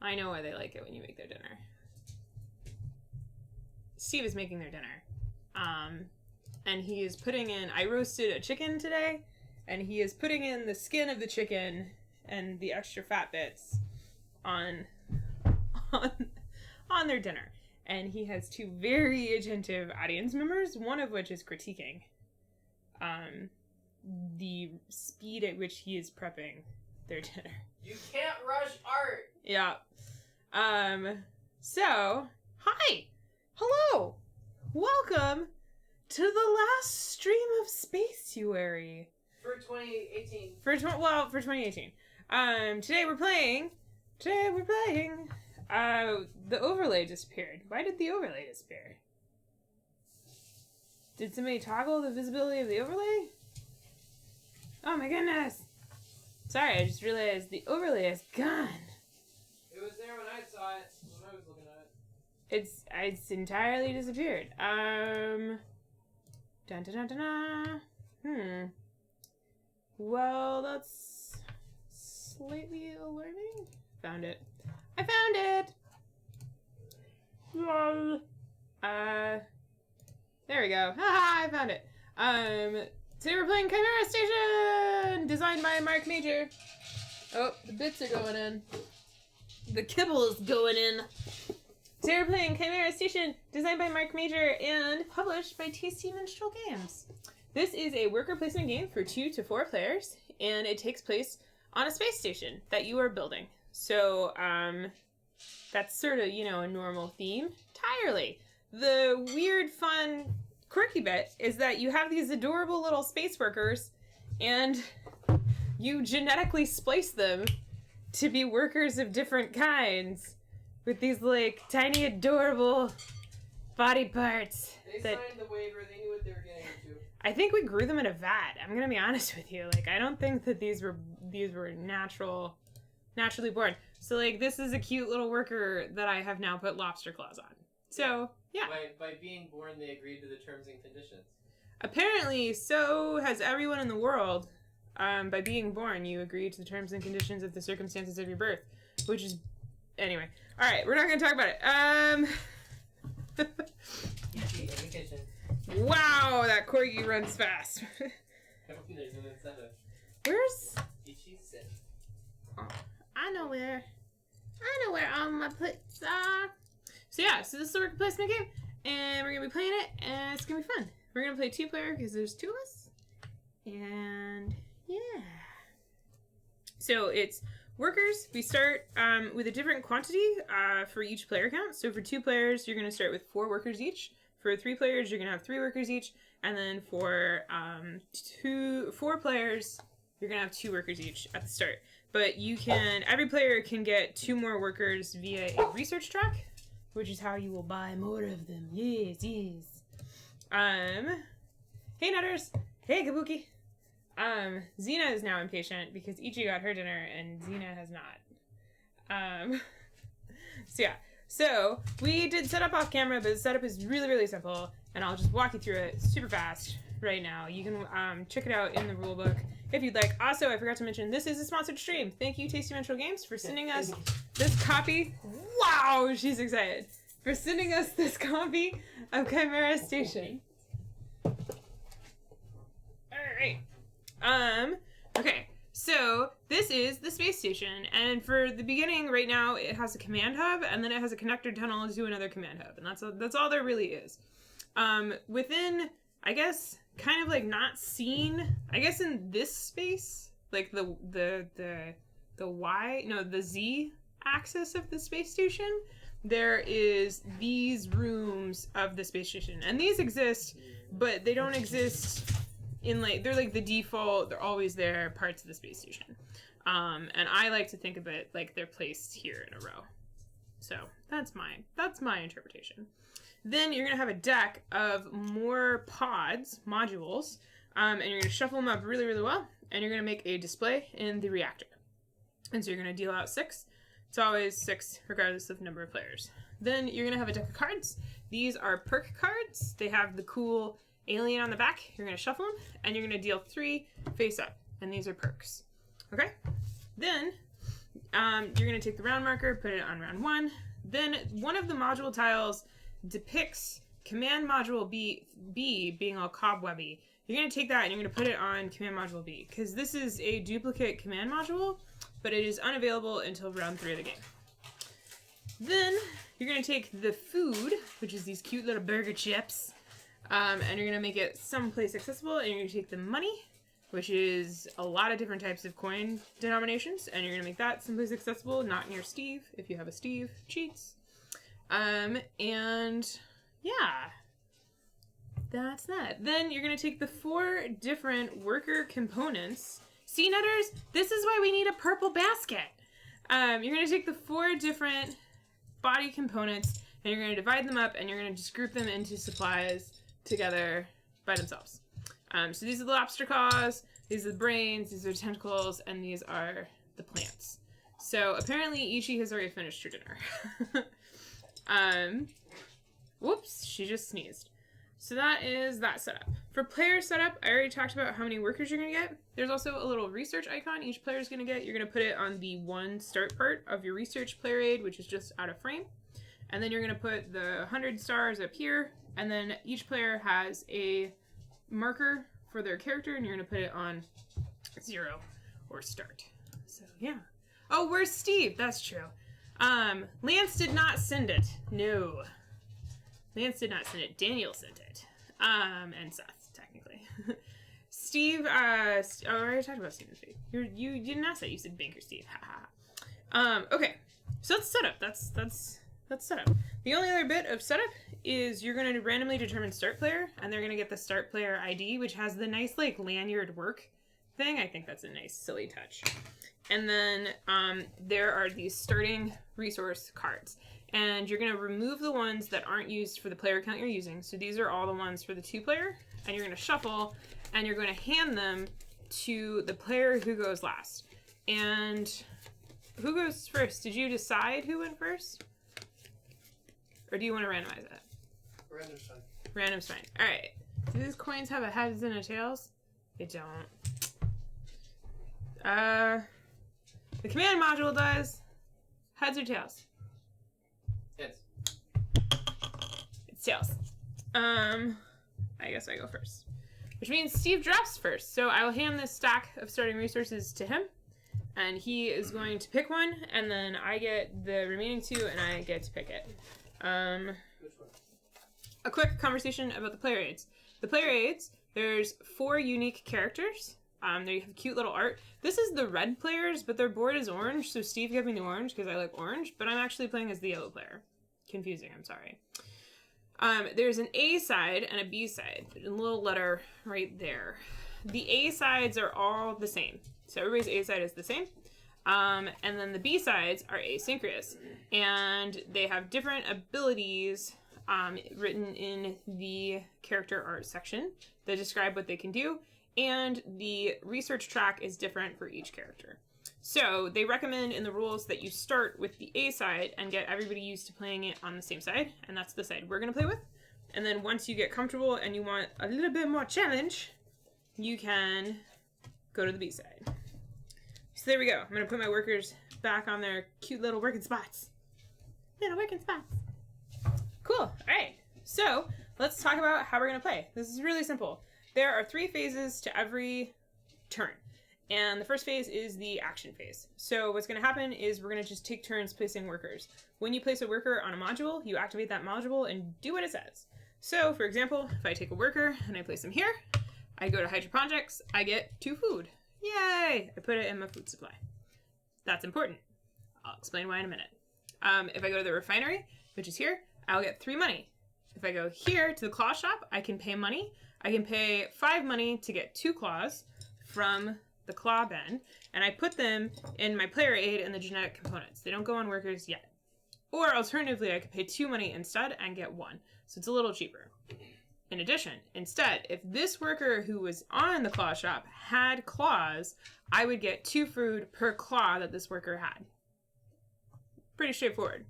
I know why they like it when you make their dinner. Steve is making their dinner. And he is putting in... I roasted a chicken today, and he is putting in the skin of the chicken and the extra fat bits on their dinner. And he has two very attentive audience members, one of which is critiquing the speed at which he is prepping their dinner. You can't rush art! Yeah. So, hi! Hello! Welcome to the last stream of Spaceuary. For 2018. For 2018. Today we're playing, the overlay disappeared. Why did the overlay disappear? Did somebody toggle the visibility of the overlay? Oh my goodness! Sorry, I just realized the overlay is gone. It was there when I saw it, when I was looking at it. It's entirely disappeared. Dun dun dun dun dun. Well, that's slightly alarming. Found it. I found it! Lol. There we go. Haha, I found it. Today we're playing Chimera Station! Designed by Mark Major. Oh, the bits are going in. The kibble is going in. Today we're playing Chimera Station, designed by Mark Major and published by Tasty Minstrel Games. This is a worker placement game for 2 to 4 players, and it takes place on a space station that you are building. So, that's sort of, a normal theme. Entirely. The weird, fun, quirky bit is that you have these adorable little space workers, and you genetically splice them to be workers of different kinds with these, tiny, adorable body parts. They signed the waiver, they knew what they were getting into. I think we grew them in a vat. I'm gonna be honest with you. I don't think that these were naturally born. So, this is a cute little worker that I have now put lobster claws on. So, yeah. By being born, they agreed to the terms and conditions. Apparently, so has everyone in the world. By being born, you agree to the terms and conditions of the circumstances of your birth. Which is... Anyway. Alright, we're not going to talk about it. In the kitchen. Wow, that corgi runs fast. There's an incentive. Where's... Ichi sit. Oh, I know where all my plates are. So yeah, so this is a worker placement game, and we're going to be playing it, and it's going to be fun. We're going to play 2-player because there's 2 of us. And yeah. So it's workers. We start with a different quantity for each player count. So for 2 players, you're going to start with 4 workers each. For 3 players, you're going to have 3 workers each. And then for 4 players, you're going to have 2 workers each at the start. But every player can get 2 more workers via a research track, which is how you will buy more of them. Yes, yes. Hey Nutters. Hey Kabuki. Xena is now impatient because Ichi got her dinner and Xena has not. So yeah. So, we did set up off camera, but the setup is really, really simple, and I'll just walk you through it super fast right now. You can check it out in the rulebook if you'd like. Also, I forgot to mention, this is a sponsored stream. Thank you, Tasty Minstrel Games, for sending us this copy. Wow, she's excited. For sending us this copy of Chimera Station. Alright. Okay. So, this is the space station, and for the beginning, right now, it has a command hub, and then it has a connector tunnel to another command hub, and that's all there really is. Within, I guess, kind of not seen, I guess in this space, the Z axis of the space station, there is these rooms of the space station, and these exist, but they don't exist they're the default, they're always there parts of the space station. And I like to think of it like they're placed here in a row. So that's my interpretation. Then you're gonna have a deck of more modules, and you're gonna shuffle them up really, really well, and you're gonna make a display in the reactor. And so you're gonna deal out 6. It's always 6, regardless of number of players. Then you're gonna have a deck of cards. These are perk cards. They have the cool alien on the back. You're going to shuffle them, and you're going to deal 3 face up, and these are perks. Okay? Then, you're going to take the round marker, put it on round 1. Then one of the module tiles depicts command module B being all cobwebby. You're going to take that and you're going to put it on command module B, because this is a duplicate command module, but it is unavailable until round 3 of the game. Then you're going to take the food, which is these cute little burger chips, and you're going to make it someplace accessible, and you're going to take the money, which is a lot of different types of coin denominations, and you're going to make that someplace accessible, not near Steve. If you have a Steve, cheats. And yeah, that's that. Then you're going to take the 4 different worker components. See, Nutters? This is why we need a purple basket. You're going to take the 4 different body components, and you're going to divide them up, and you're going to just group them into supplies together by themselves. So these are the lobster claws, these are the brains, these are the tentacles, and these are the plants. So apparently Ichi has already finished her dinner. Whoops, she just sneezed. So that is that setup. For player setup, I already talked about how many workers you're going to get. There's also a little research icon each player is going to get. You're going to put it on the 1 start part of your research player aid, which is just out of frame. And then you're going to put the 100 stars up here. And then each player has a marker for their character, and you're going to put it on 0 or start. So, yeah. Oh, where's Steve? That's true. Lance did not send it. No. Lance did not send it. Daniel sent it. And Seth, technically. Steve, I already talked about Steve's feet. You didn't ask that. You said Banker Steve. Okay. So that's setup. That's setup. The only other bit of setup is you're going to randomly determine start player, and they're going to get the start player ID, which has the nice, like, lanyard work thing. I think that's a nice, silly touch. And then there are these starting resource cards. And you're going to remove the ones that aren't used for the player count you're using. So these are all the ones for the 2-player. And you're going to shuffle, and you're going to hand them to the player who goes last. And who goes first? Did you decide who went first? Or do you want to randomize it? Random's fine. Random's fine. All right. Do these coins have a heads and a tails? They don't. The command module does. Heads or tails? Heads. It's tails. I guess I go first. Which means Steve drops first. So I will hand this stack of starting resources to him. And he is going to pick one. And then I get the remaining 2, and I get to pick it. Which one? A quick conversation about the player aids. The player aids, there's 4 unique characters. They have cute little art. This is the red players, but their board is orange, so Steve gave me the orange because I like orange, but I'm actually playing as the yellow player. Confusing, I'm sorry. There's an A side and a B side, a little letter right there. The A sides are all the same, so everybody's A side is the same. And then the B sides are asynchronous, and they have different abilities written in the character art section that describe what they can do, and the research track is different for each character. So they recommend in the rules that you start with the A side and get everybody used to playing it on the same side, and that's the side we're going to play with. And then once you get comfortable and you want a little bit more challenge, you can go to the B side. So there we go. I'm going to put my workers back on their cute little working spots. Little working spots. Cool. All right. So let's talk about how we're going to play. This is really simple. There are 3 phases to every turn. And the first phase is the action phase. So what's going to happen is we're going to just take turns placing workers. When you place a worker on a module, you activate that module and do what it says. So, for example, if I take a worker and I place him here, I go to hydroponics, I get 2 food. Yay! I put it in my food supply. That's important. I'll explain why in a minute. If I go to the refinery, which is here, I'll get 3 money. If I go here to the claw shop, I can pay money. I can pay 5 money to get 2 claws from the claw bin, and I put them in my player aid and the genetic components. They don't go on workers yet. Or alternatively, I could pay 2 money instead and get 1. So it's a little cheaper. In addition, instead, if this worker who was on the claw shop had claws, I would get 2 food per claw that this worker had. Pretty straightforward.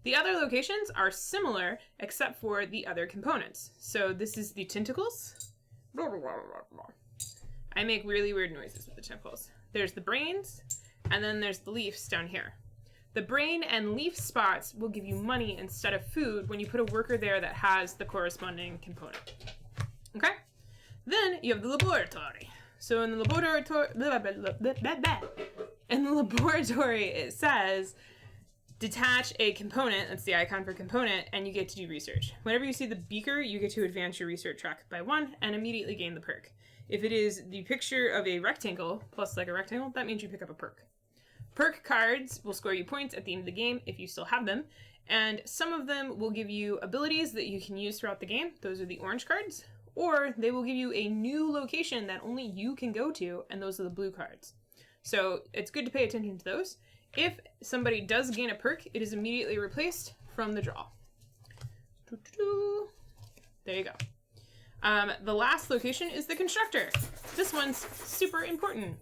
The other locations are similar, except for the other components. So this is the tentacles. I make really weird noises with the tentacles. There's the brains, and then there's the leaves down here. The brain and leaf spots will give you money instead of food when you put a worker there that has the corresponding component. Okay? Then you have the laboratory. So in the laboratory, it says detach a component, that's the icon for component, and you get to do research. Whenever you see the beaker, you get to advance your research track by 1 and immediately gain the perk. If it is the picture of a rectangle, plus like a rectangle, that means you pick up a perk. Perk cards will score you points at the end of the game if you still have them, and some of them will give you abilities that you can use throughout the game. Those are the orange cards, or they will give you a new location that only you can go to, and those are the blue cards. So it's good to pay attention to those. If somebody does gain a perk, it is immediately replaced from the draw. There you go. The last location is the constructor. This one's super important.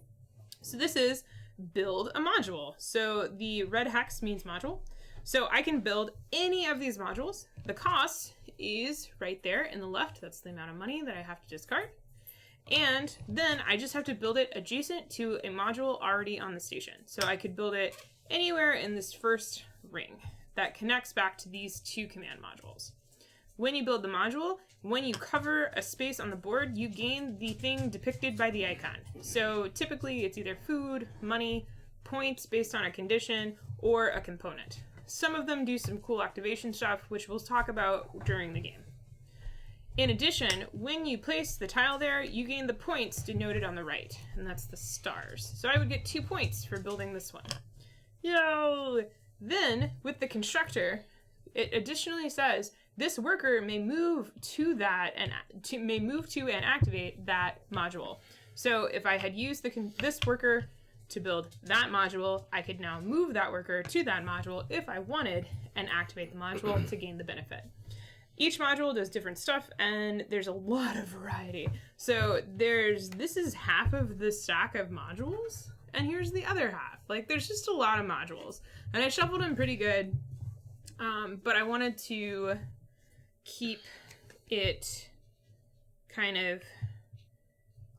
So this is build a module. So the red hex means module. So I can build any of these modules. The cost is right there in the left. That's the amount of money that I have to discard. And then I just have to build it adjacent to a module already on the station. So I could build it anywhere in this first ring that connects back to these 2 command modules. When you build the module, when you cover a space on the board, you gain the thing depicted by the icon. So typically it's either food, money, points based on a condition, or a component. Some of them do some cool activation stuff, which we'll talk about during the game. In addition, when you place the tile there, you gain the points denoted on the right, and that's the stars. So I would get 2 points for building this one. Yo! Then, with the constructor, it additionally says this worker may move to that and activate that module. So if I had used this worker to build that module, I could now move that worker to that module if I wanted and activate the module to gain the benefit. Each module does different stuff, and there's a lot of variety. So this is half of the stack of modules, and here's the other half. Like, there's just a lot of modules, and I shuffled them pretty good, but I wanted to keep it kind of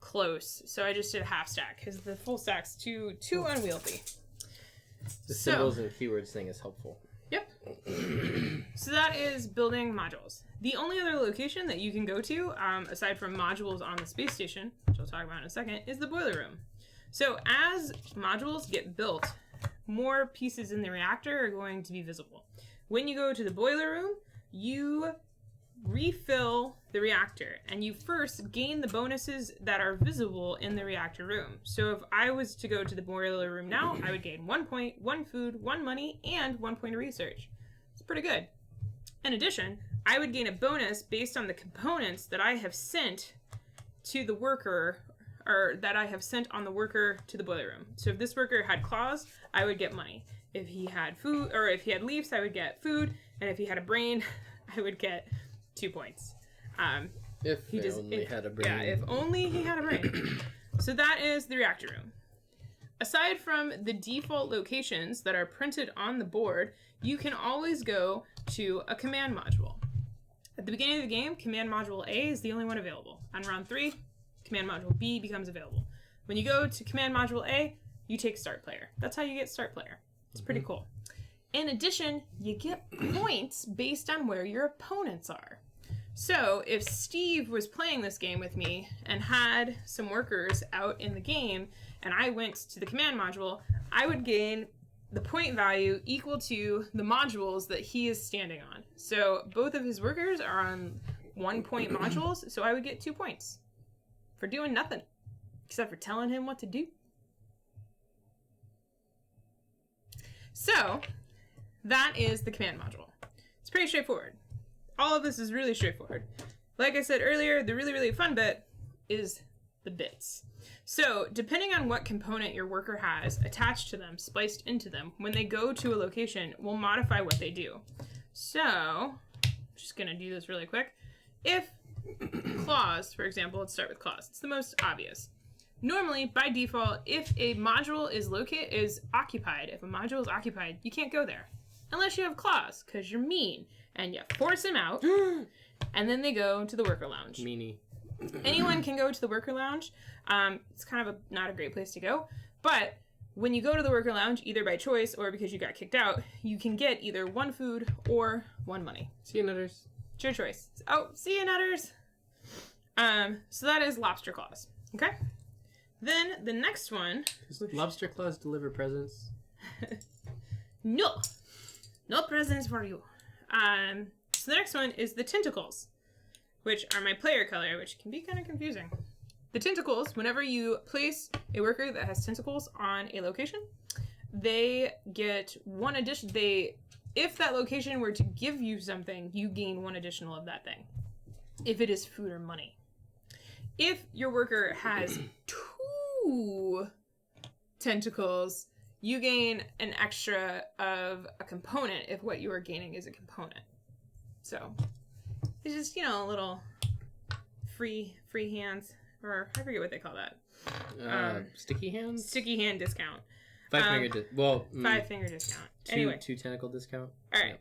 close, so I just did a half stack because the full stack's too unwieldy. The symbols and keywords thing is helpful. Yep. So that is building modules. The only other location that you can go to, aside from modules on the space station, which I'll talk about in a second, is the boiler room. So as modules get built, more pieces in the reactor are going to be visible. When you go to the boiler room, you refill the reactor, and you first gain the bonuses that are visible in the reactor room. So if I was to go to the boiler room now, I would gain 1 point, 1 food, 1 money, and 1 point of research. It's pretty good. In addition, I would gain a bonus based on the components that I have sent to the worker, or that I have sent on the worker to the boiler room. So if this worker had claws, I would get money. If he had food, or if he had leaves, I would get food, and if he had a brain, I would get 2 points. If he only had a brain. Yeah, if only he had a brain. So that is the reactor room. Aside from the default locations that are printed on the board, you can always go to a command module. At the beginning of the game, command module A is the only one available. On round 3, command module B becomes available. When you go to command module A, you take start player. That's how you get start player. It's pretty cool. In addition, you get points based on where your opponents are. So if Steve was playing this game with me and had some workers out in the game, and I went to the command module, I would gain the point value equal to the modules that he is standing on. So both of his workers are on 1 point modules, so I would get 2 points for doing nothing except for telling him what to do. So that is the command module. It's pretty straightforward. All of this is really straightforward. Like I said earlier, the really, really fun bit is the bits. So depending on what component your worker has attached to them, spliced into them, when they go to a location, will modify what they do. So, I'm just going to do this really quick. If claws, for example, let's start with claws. It's the most obvious. Normally, by default, if a module is occupied, you can't go there. Unless you have claws, because you're mean. And you force them out, and then they go to the worker lounge. Meanie. Anyone can go to the worker lounge. It's kind of not a great place to go, but when you go to the worker lounge, either by choice or because you got kicked out, you can get either 1 food or 1 money. See you, Nutters. It's your choice. Oh, see you, Nutters. So that is lobster claws. Okay. Then the next one. Does lobster claws deliver presents? No presents for you. So the next one is the tentacles, which are my player color, which can be kind of confusing. The tentacles, whenever you place a worker that has tentacles on a location, they get 1 addition. If that location were to give you something, you gain 1 additional of that thing. If it is food or money. If your worker has 2 tentacles, you gain an extra of a component if what you are gaining is a component. So it's just, a little free hands, or I forget what they call that. Sticky hands? Sticky hand discount. 5 finger discount. Anyway. 2 tentacle discount. All right.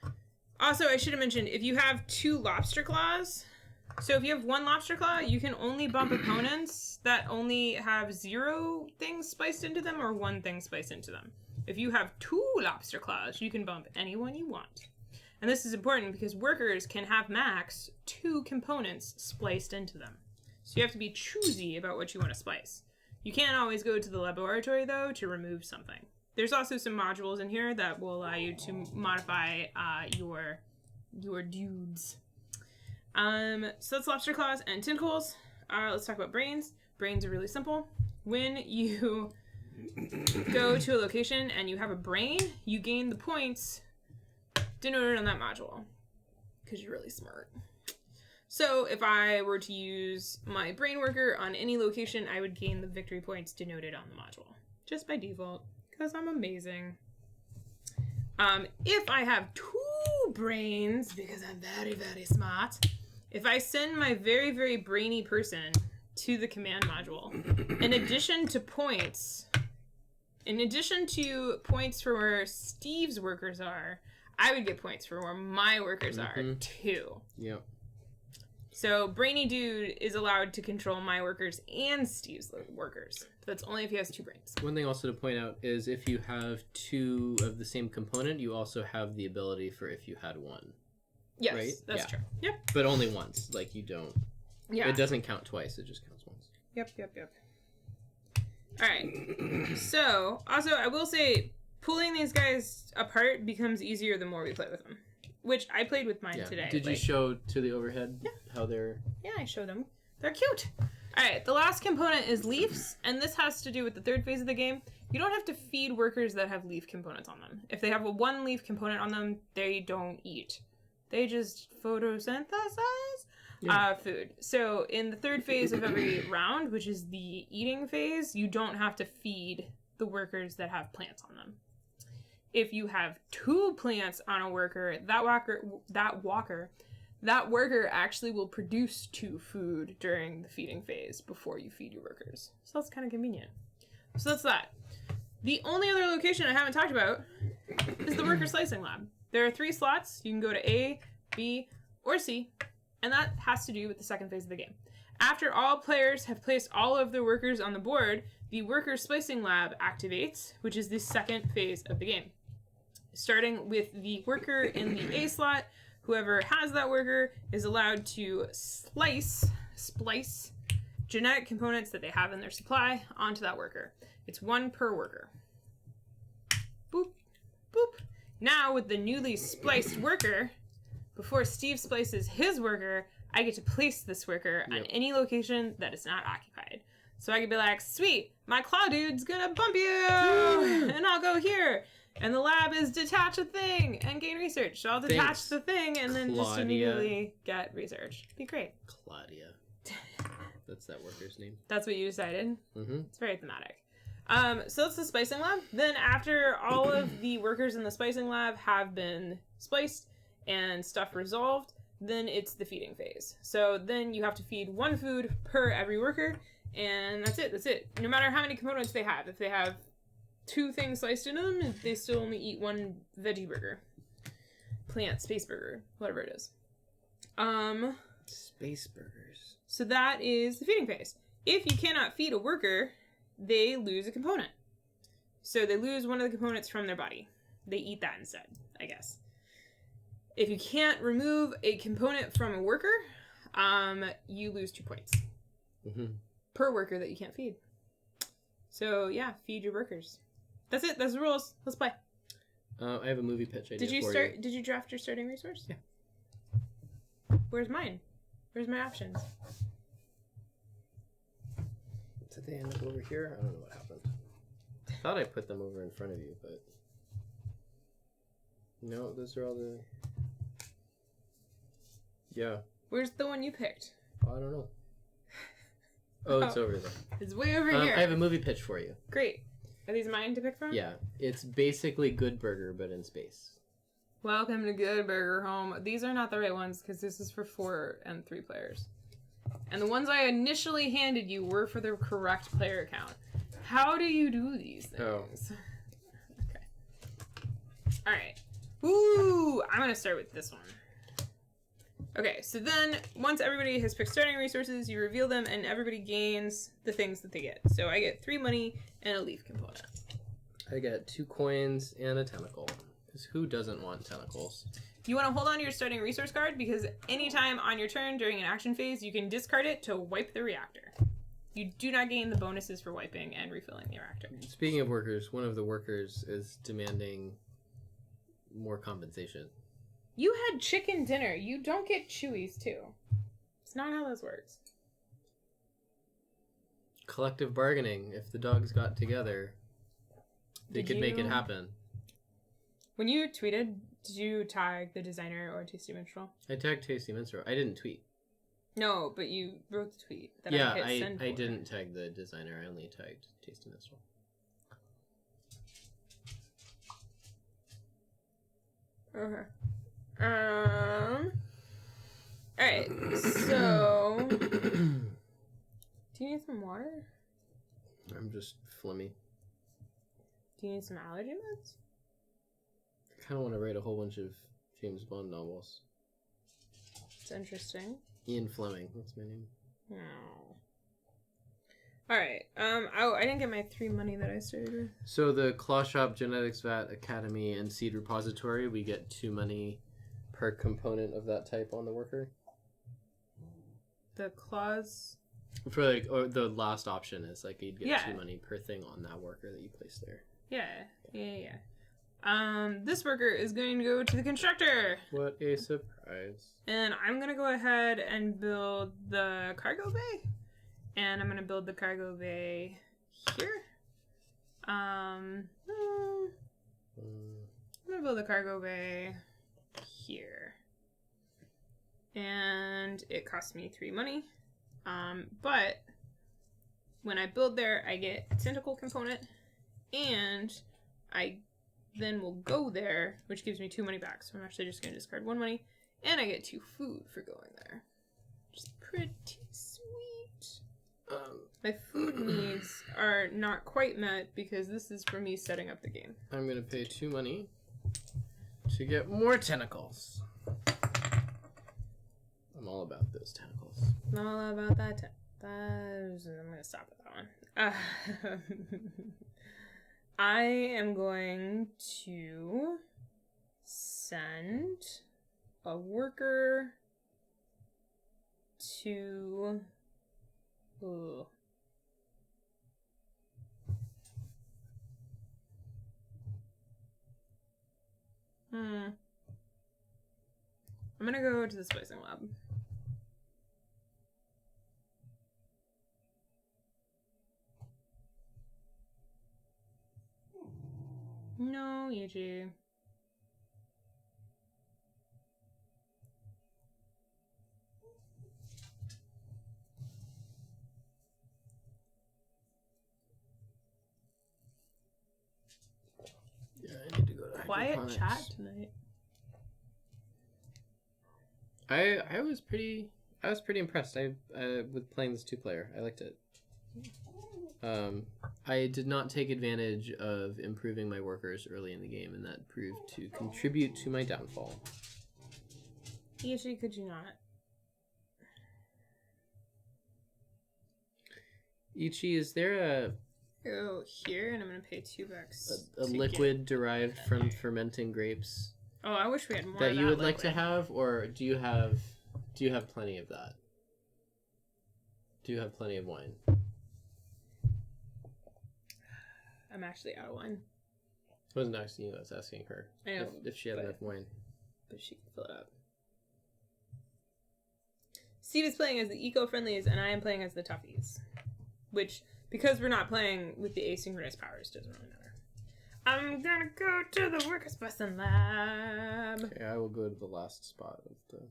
Yep. Also, I should have mentioned, if you have 2 lobster claws, so if you have 1 lobster claw, you can only bump opponents that only have 0 things spliced into them or 1 thing spliced into them. If you have 2 lobster claws, you can bump anyone you want. And this is important because workers can have max 2 components spliced into them. So you have to be choosy about what you want to splice. You can't always go to the laboratory, though, to remove something. There's also some modules in here that will allow you to modify your dudes. So that's lobster claws and tentacles. Let's talk about brains. Brains are really simple. When you go to a location and you have a brain, you gain the points denoted on that module because you're really smart. So if I were to use my brain worker on any location, I would gain the victory points denoted on the module just by default because I'm amazing. If I have 2 brains, because I'm very, very smart, if I send my very, very brainy person to the command module, in addition to points for where Steve's workers are, I would get points for where my workers are too. Yep. So Brainy Dude is allowed to control my workers and Steve's workers. That's only if he has 2 brains. One thing also to point out is if you have 2 of the same component, you also have the ability for if you had 1. Yes, right? that's true. Yep. But only once. Like, you don't. Yeah. It doesn't count twice. It just counts once. Yep. All right. So, also, I will say, pulling these guys apart becomes easier the more we play with them. Which I played with mine today. Did you show to the overhead how they're... Yeah, I showed them. They're cute. All right, the last component is leaves, and this has to do with the 3rd phase of the game. You don't have to feed workers that have leaf components on them. If they have a 1 leaf component on them, they don't eat. They just photosynthesize food. So in the 3rd phase of every round, which is the eating phase, you don't have to feed the workers that have plants on them. If you have 2 plants on a worker, that worker actually will produce 2 food during the feeding phase before you feed your workers. So that's kind of convenient. So that's that. The only other location I haven't talked about is the worker slicing lab. There are 3 slots. You can go to A, B, or C, and that has to do with the 2nd phase of the game. After all players have placed all of their workers on the board, the worker splicing lab activates, which is the 2nd phase of the game. Starting with the worker in the A slot, whoever has that worker is allowed to splice genetic components that they have in their supply onto that worker. It's 1 per worker. Boop, boop. Now with the newly spliced worker, before Steve splices his worker, I get to place this worker on any location that is not occupied. So I could be like, sweet, my claw dude's gonna bump you, and I'll go here. And the lab is detach a thing and gain research. So I'll detach the thing and then just immediately get research. Be great. Claudia. That's that worker's name. That's what you decided? Mm-hmm. It's very thematic. So that's the splicing lab. Then after all of the workers in the splicing lab have been spliced and stuff resolved, then it's the feeding phase. So then you have to feed 1 food per every worker, and that's it. No matter how many components they have. If they have 2 things sliced in them, they still only eat 1 veggie burger. Plant, space burger, whatever it is. Space burgers. So that is the feeding phase. If you cannot feed a worker, they lose a component. So they lose one of the components from their body. They eat that instead, I guess. If you can't remove a component from a worker, you lose 2 points. Per worker that you can't feed. So, yeah, feed your workers. That's it. That's the rules. Let's play. I have a movie pitch idea Did you for start? you. Did you draft your starting resource? Yeah. Where's mine? Where's my options? Did they end up over here? I don't know what happened. I thought I put them over in front of you, but... No, those are all the... Yeah. Where's the one you picked? Oh, I don't know. Oh, it's over there. It's way over here. I have a movie pitch for you. Great. Are these mine to pick from? Yeah. It's basically Good Burger, but in space. Welcome to Good Burger Home. These are not the right ones because this is for 4 and 3 players. And the ones I initially handed you were for the correct player count. How do you do these things? Oh. Okay. Alright. Ooh! I'm going to start with this one. Okay, so then once everybody has picked starting resources, you reveal them and everybody gains the things that they get. So I get 3 money and a leaf component. I get 2 coins and a tentacle. Because who doesn't want tentacles? You want to hold on to your starting resource card because anytime on your turn during an action phase, you can discard it to wipe the reactor. You do not gain the bonuses for wiping and refilling the reactor. Speaking of workers, one of the workers is demanding more compensation. You had chicken dinner. You don't get chewies too. It's not how this works. Collective bargaining. If the dogs got together, they could make it happen. When you tweeted, did you tag the designer or Tasty Minstrel? I tagged Tasty Minstrel. I didn't tweet. No, but you wrote the tweet that yeah, I hit send for. I didn't tag the designer. I only tagged Tasty Minstrel. Okay. Alright, so... Do you need some water? I'm just phlegmy. Do you need some allergy meds? I kind of want to write a whole bunch of James Bond novels. It's interesting. Ian Fleming, that's my name. Oh. Alright, I didn't get my 3 money that I started with. So the Claw Shop, Genetics Vat, Academy, and Seed Repository, we get 2 money per component of that type on the worker. The claws... For like, or the last option is like you'd get 2 money per thing on that worker that you place there. Yeah. This worker is going to go to the constructor. What a surprise. And I'm going to go ahead and build the cargo bay. And I'm going to build the cargo bay here. I'm going to build the cargo bay here. And it costs me 3 money. But when I build there, I get a tentacle component, and I then will go there, which gives me 2 money back. So I'm actually just going to discard 1 money, and I get 2 food for going there. Which is pretty sweet. My food needs are not quite met because this is for me setting up the game. I'm going to pay 2 money to get more tentacles. I'm all about those tentacles. I'm all about that. I'm going to stop at that one. I am going to send a worker to... Ooh. I'm going to go to the splicing lab. No, Yuji. Yeah, I need to go to Quiet hydroponics. chat tonight. I was pretty impressed. With playing this 2-player. I liked it. I did not take advantage of improving my workers early in the game, and that proved to contribute to my downfall. Usually, could you not? Ichi, is there Go here, and I'm gonna pay $2. A to liquid get derived that from there. fermenting grapes Oh, I wish we had more that of you would like liquid. to have, or do you have plenty of that? Do you have plenty of wine? I'm actually out of wine. I wasn't asking you, I was asking her. I know, If she had but- enough wine. But she can fill it up. Steve is playing as the eco-friendlies, and I am playing as the toughies. Which, because we're not playing with the asynchronous powers, doesn't really matter. I'm gonna go to the workers' busting lab. Okay, I will go to the last spot of the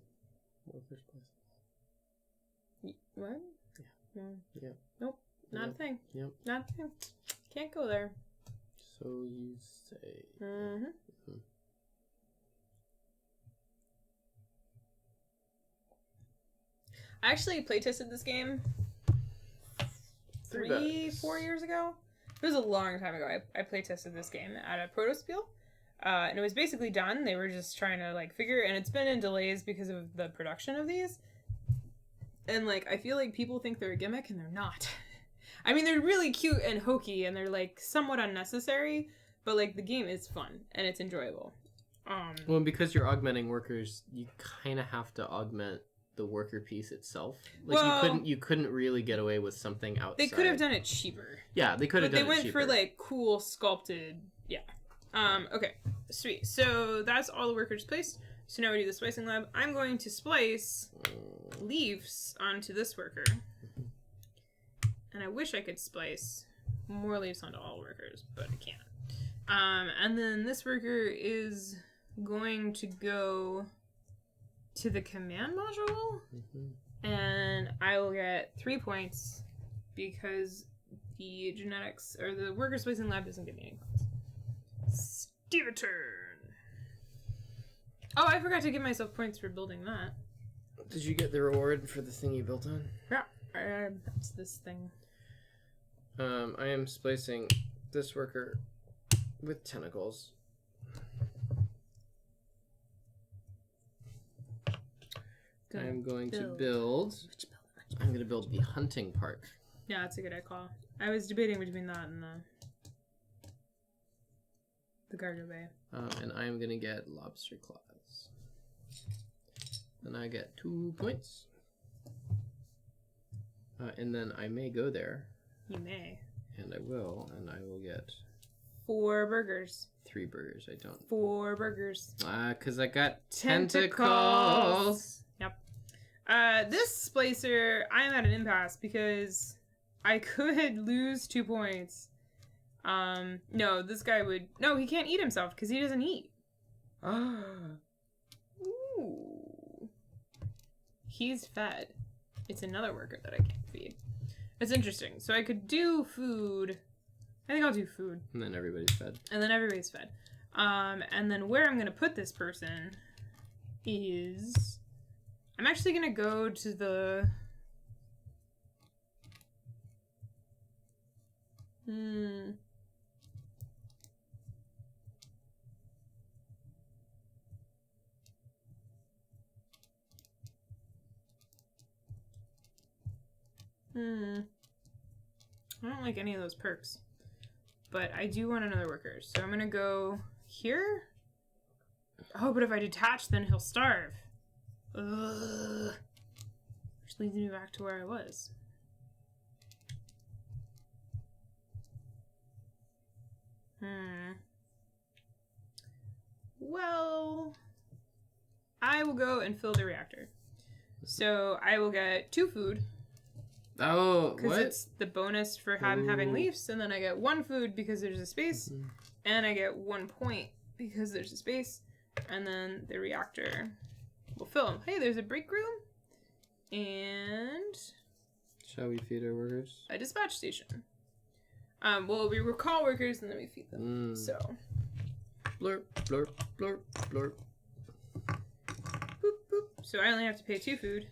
workers' place. What? Yeah. No. Yeah. Nope. Not Yep. a thing. Yep. Not a thing. Can't go there. So you say. Mm-hmm. Mhm. I actually playtested this game 4 years ago. It was a long time ago. I playtested this game at a protospiel. And it was basically done. They were just trying to like figure, and it's been in delays because of the production of these. And like, I feel like people think they're a gimmick, and they're not. I mean, they're really cute and hokey, and they're like somewhat unnecessary, but like the game is fun and it's enjoyable. Well, because you're augmenting workers, you kind of have to augment the worker piece itself. Like Well, you couldn't really get away with something outside. they could have done it cheaper. Yeah, they could have But done they it went cheaper. for like cool sculpted, yeah. Okay, sweet. So that's all the workers placed. So now we do the splicing lab. I'm going to splice leaves onto this worker. And I wish I could splice more leaves onto all workers, but I can't. And then this worker is going to go to the command module, and I will get 3 points because the genetics or the worker splicing lab doesn't give me any points. Steve turn. Oh, I forgot to give myself points for building that. Did you get the reward for the thing you built on? Yeah, that's this thing. I am splicing this worker with tentacles. I'm going to build. I'm going to build the hunting park. Yeah, that's a good call. I was debating between that and the cargo bay. And I'm going to get lobster claws. And I get 2 points. And then I may go there. You may. And I will. And I will get 4 burgers. 3 burgers. I don't. 4 burgers. Because I got tentacles. Yep. This splicer, I'm at an impasse because I could lose 2 points. No, this guy would. No, he can't eat himself because he doesn't eat. Ooh. He's fed. It's another worker that I can't feed. It's interesting. So I could do food. I think I'll do food. And then everybody's fed. And then everybody's fed. And then where I'm going to put this person is... I'm actually going to go to the... I don't like any of those perks. But I do want another worker. So I'm going to go here. Oh, but if I detach, then he'll starve. Ugh. Which leads me back to where I was. Well, I will go and fill the reactor. So I will get 2 food. Oh, Because what? it's the bonus for having leaves, and then I get 1 food because there's a space, and I get 1 point because there's a space, and then the reactor will fill them. Hey, there's a break room, and Shall we feed our workers? a dispatch station. Well, we recall workers, and then we feed them. So, Blurp, blurp, blurp, blurp. boop, boop. So I only have to pay 2 food.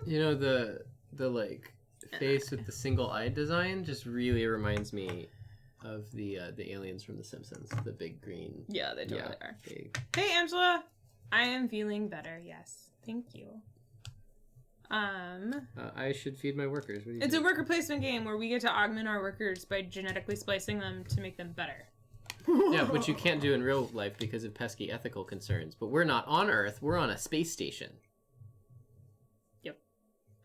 You know, the like face with the single eye design just really reminds me of the aliens from The Simpsons, the big green. Yeah, they totally are. Big. Hey, Angela! I am feeling better, yes. Thank you. I should feed my workers. What do you It's think? a worker placement game where we get to augment our workers by genetically splicing them to make them better. Yeah, which you can't do in real life because of pesky ethical concerns. But we're not on Earth. We're on a space station. Yep.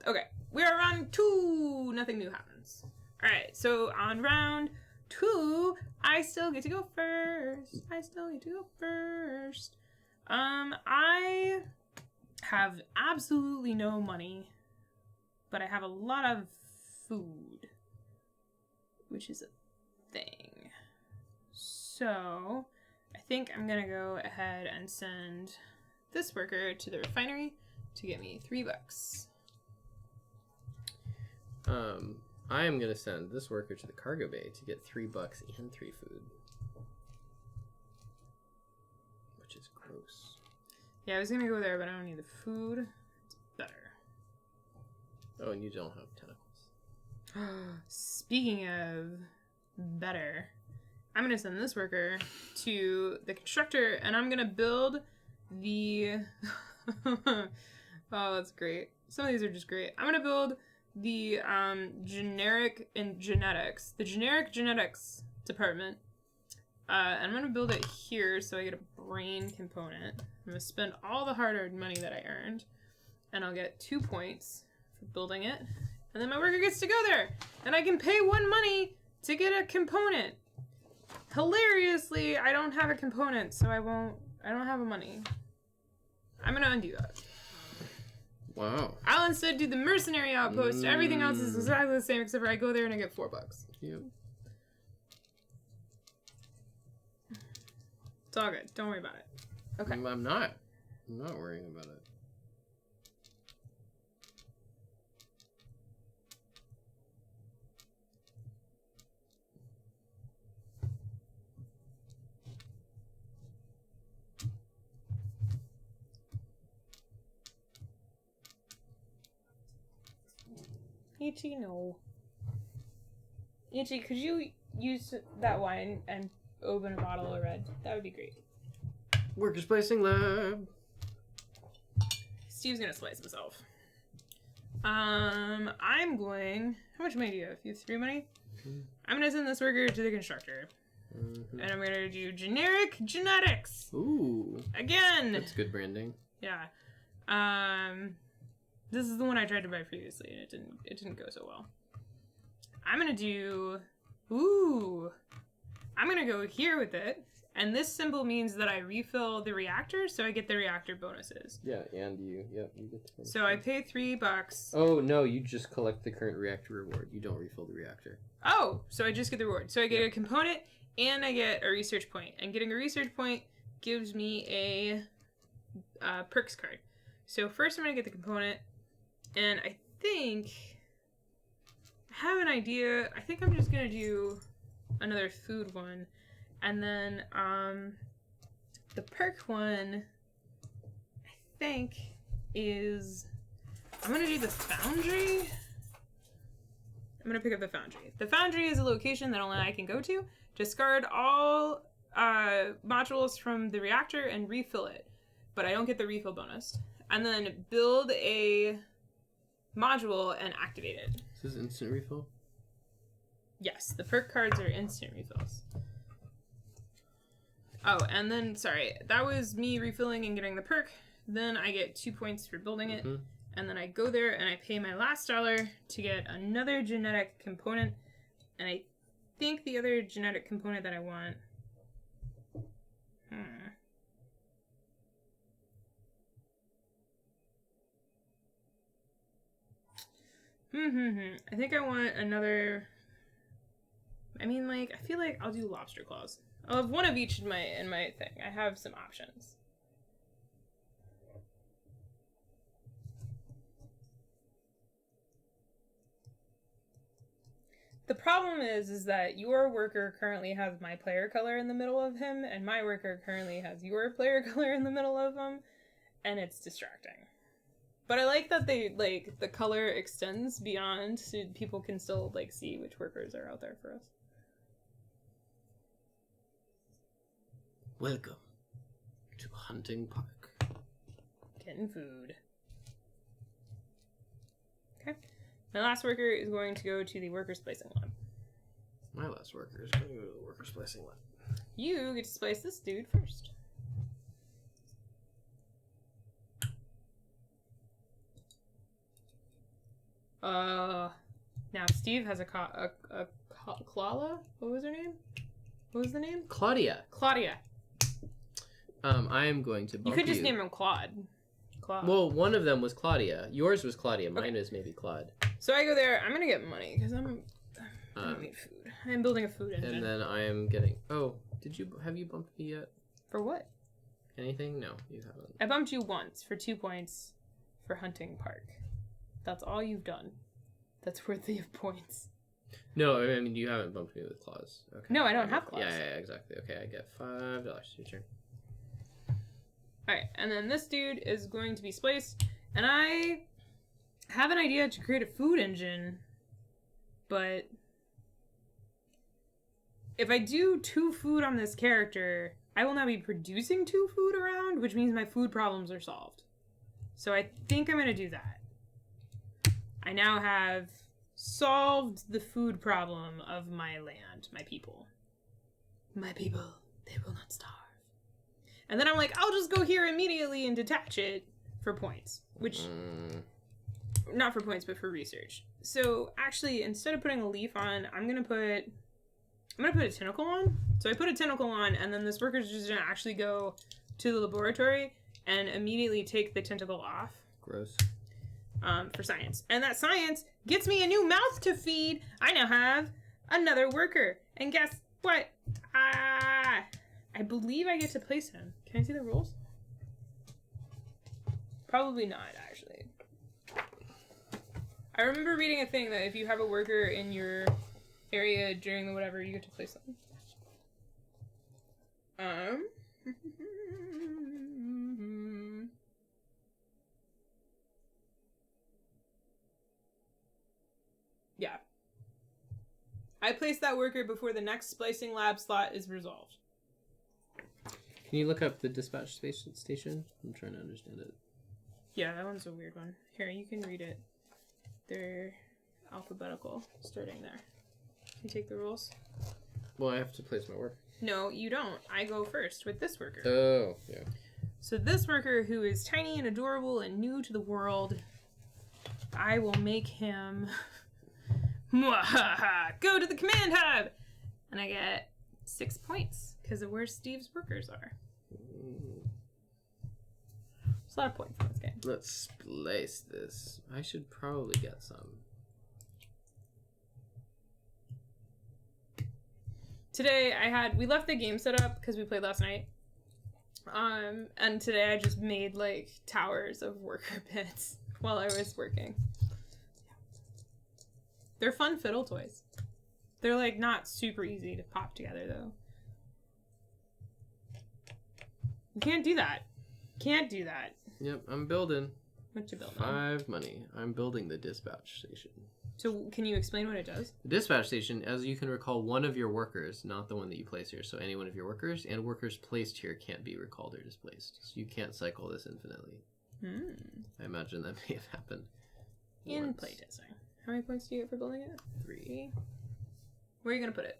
Okay. We are round 2. Nothing new happens. Alright, so on round 2, I still get to go first. I have absolutely no money, but I have a lot of food, which is a thing. So, I think I'm gonna go ahead and send this worker to the refinery to get me $3. I am gonna send this worker to the cargo bay to get $3 and 3 food, which is gross. Yeah, I was gonna go there, but I don't need the food. It's better. Oh, and you don't have tentacles. Speaking of better, I'm gonna send this worker to the constructor, and I'm gonna build the. Oh, that's great. Some of these are just great. I'm gonna build the generic genetics department. And I'm gonna build it here so I get a brain component. I'm gonna spend all the hard-earned money that I earned, and I'll get 2 points for building it. And then my worker gets to go there, and I can pay 1 money to get a component. Hilariously, I don't have a component, so I don't have a money. I'm gonna undo that. Wow. I'll instead do the mercenary outpost. Everything else is exactly the same except for I go there and I get $4. Yep. It's all good. Don't worry about it. Okay. I'm not worrying about it. Ichi, no. Ichi, could you use that wine and open a bottle of red? That would be great. Workers placing lab. Steve's gonna slice himself. I'm going. How much money do you have? You have 3 money? Mm-hmm. I'm gonna send this worker to the constructor. Mm-hmm. And I'm gonna do generic genetics. Ooh. Again! That's good branding. Yeah. This is the one I tried to buy previously and it didn't go so well. I'm gonna do. I'm gonna go here with it. And this symbol means that I refill the reactor, so I get the reactor bonuses. Yeah, and you get the So I pay $3. Oh, no, you just collect the current reactor reward. You don't refill the reactor. Oh, so I just get the reward. So I get a component and I get a research point. And getting a research point gives me a perks card. So first I'm gonna get the component, and I think I have an idea. I think I'm just gonna do another food one. And then, the perk one, I think, is... I'm going to do the foundry. I'm going to pick up the foundry. The foundry is a location that only I can go to. Discard all modules from the reactor and refill it. But I don't get the refill bonus. And then build a module and activate it. This is instant refill? Yes, the perk cards are instant refills. Oh, and then, sorry, that was me refilling and getting the perk. Then I get 2 points for building it. Mm-hmm. And then I go there and I pay my last $1 to get another genetic component. And I think the other genetic component that I want... I think I want another... I mean, like, I feel like I'll do lobster claws. I'll have one of each in my thing. I have some options. The problem is that your worker currently has my player color in the middle of him, and my worker currently has your player color in the middle of him, and it's distracting. But I like that they, like, the color extends beyond so people can still, like, see which workers are out there for us. Welcome to Hunting Park. Getting food. My last worker is going to go to the workers' splicing lab. My last worker is going to go to the workers' splicing lab. You get to splice this dude first. Now Steve has a Klala? What was her name? What was the name? Claudia. Claudia. I am going to bump You could just name him Claude. Claude. Well, one of them was Claudia. Yours was Claudia. Mine is maybe Claude. So I go there. I'm gonna get money because I don't need food. I'm building a food engine. And then I am getting. Oh, have you bumped me yet? For what? Anything? No, you haven't. I bumped you once for 2 points for hunting park. That's all you've done. That's worthy of points. No, I mean you haven't bumped me with claws. Okay. No, I don't have claws. Yeah, exactly. Okay, I get $5. Your turn. Alright, and then this dude is going to be spliced, and I have an idea to create a food engine, but if I do 2 food on this character, I will now be producing 2 food around, which means my food problems are solved. So I think I'm going to do that. I now have solved the food problem of my land, my people. My people, they will not starve. And then I'm like, I'll just go here immediately and detach it for points. Which, not for points, but for research. So actually, instead of putting a leaf on, I'm gonna put a tentacle on. So I put a tentacle on, and then this worker's just gonna actually go to the laboratory and immediately take the tentacle off. Gross. For science. And that science gets me a new mouth to feed. I now have another worker. And guess what? I believe I get to place him. Can I see the rules? Probably not, actually. I remember reading a thing that if you have a worker in your area during the whatever, you get to place them. Yeah. I placed that worker before the next splicing lab slot is resolved. Can you look up the dispatch station? I'm trying to understand it. Yeah, that one's a weird one. Here, you can read it. They're alphabetical, starting there. Can you take the rules? Well, I have to place my work. No, you don't. I go first with this worker. Oh, yeah. So this worker, who is tiny and adorable and new to the world, I will make him... go to the command hub! And I get 6 points because of where Steve's workers are. It's a lot of points in this game. Let's splice this. I should probably get some. Today we left the game set up because we played last night. And today I just made like towers of worker bits while I was working. They're fun fiddle toys. They're like not super easy to pop together though. You can't do that. Can't do that. Yep, I'm building. What you building? 5 money. I'm building the dispatch station. So can you explain what it does? The dispatch station, as you can recall, one of your workers, not the one that you place here. So any one of your workers and workers placed here can't be recalled or displaced. So you can't cycle this infinitely. I imagine that may have happened. In playtesting. How many points do you get for building it? 3. Where are you going to put it?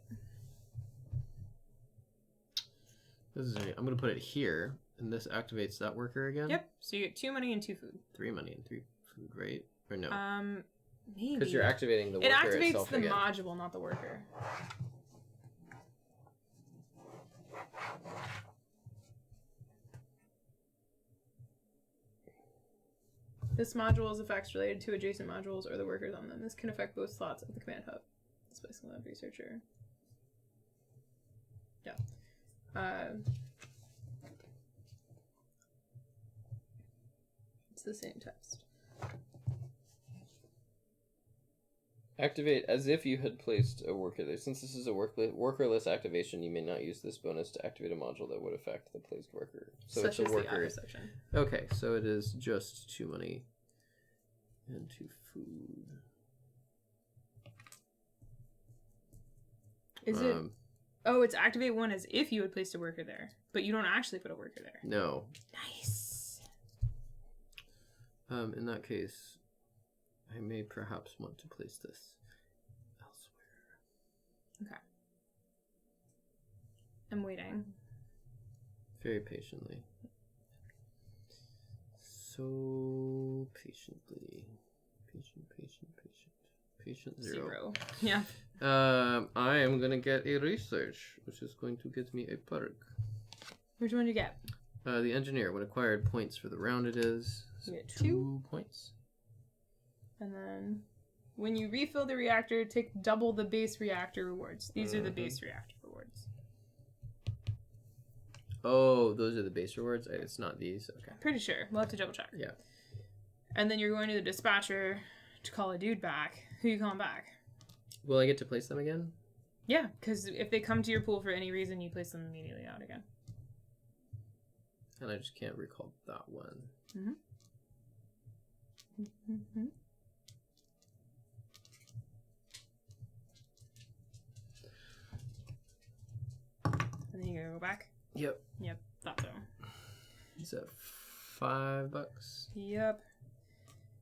I'm going to put it here, and this activates that worker again? Yep. So you get 2 money and 2 food. 3 money and 3 food, right? Or no? Maybe. Because you're activating the worker itself again. It activates the module, not the worker. This module's effects related to adjacent modules or the workers on them. This can affect both slots of the command hub. Splicing lab researcher. Yeah. It's the same text. Activate as if you had placed a worker there. Since this is a workerless activation, you may not use this bonus to activate a module that would affect the placed worker. So such it's a as worker. The auto section. Okay, so it is just 2 money and 2 food. Is it? Oh, it's activate one as if you had placed a worker there, but you don't actually put a worker there. No. Nice. In that case, I may perhaps want to place this elsewhere. Okay. I'm waiting. Very patiently. So patiently. Patient zero. Yeah. I am gonna get a research, which is going to get me a perk. Which one do you get? The engineer. When acquired points for the round it is. You get 2 points. And then when you refill the reactor, take double the base reactor rewards. These are the base reactor rewards. Oh, those are the base rewards? It's not these? Okay. Pretty sure. We'll have to double check. Yeah. And then you're going to the dispatcher to call a dude back. Who you calling back? Will I get to place them again? Yeah, because if they come to your pool for any reason, you place them immediately out again. And I just can't recall that one. Mm-hmm. Mm-hmm. And then you go back? Yep. Yep, thought so. Is that $5? Yep.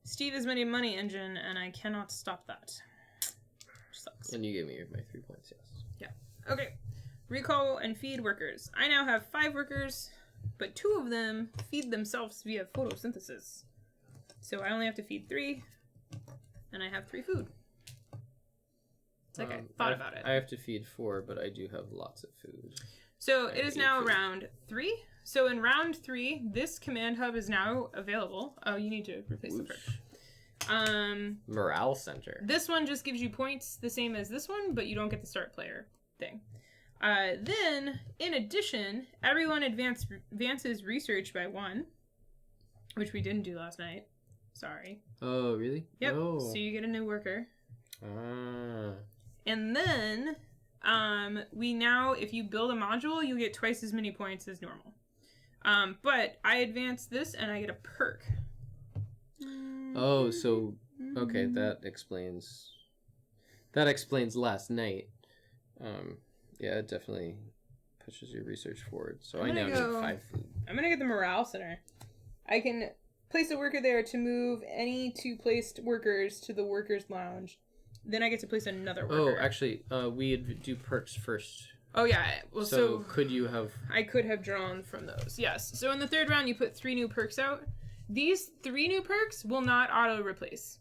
Steve is my money engine, and I cannot stop that. Sucks. And you gave me my 3 points, yes. Yeah. Okay. Recall and feed workers. I now have 5 workers, but 2 of them feed themselves via photosynthesis. So I only have to feed 3, and I have 3 food. It's like I thought about it. I have to feed 4, but I do have lots of food. So it is now round 3. So in round 3, this command hub is now available. Oh, you need to replace the perk. Morale center. This one just gives you points the same as this one, but you don't get the start player thing. Then, in addition, everyone advances research by 1, which we didn't do last night. Sorry. Oh, really? Yep. Oh. So you get a new worker. Ah. And then, we now, if you build a module, you get twice as many points as normal. But I advance this and I get a perk. Oh, so okay, that explains last night. Yeah, it definitely pushes your research forward. So I now need 5 food. I'm gonna get the morale center. I can place a worker there to move any 2 placed workers to the workers lounge. Then I get to place another worker. Oh, actually, we'd do perks first. Oh yeah. Well, so could you have? I could have drawn from those. Yes. So in the 3rd round, you put 3 new perks out. These 3 new perks will not auto replace.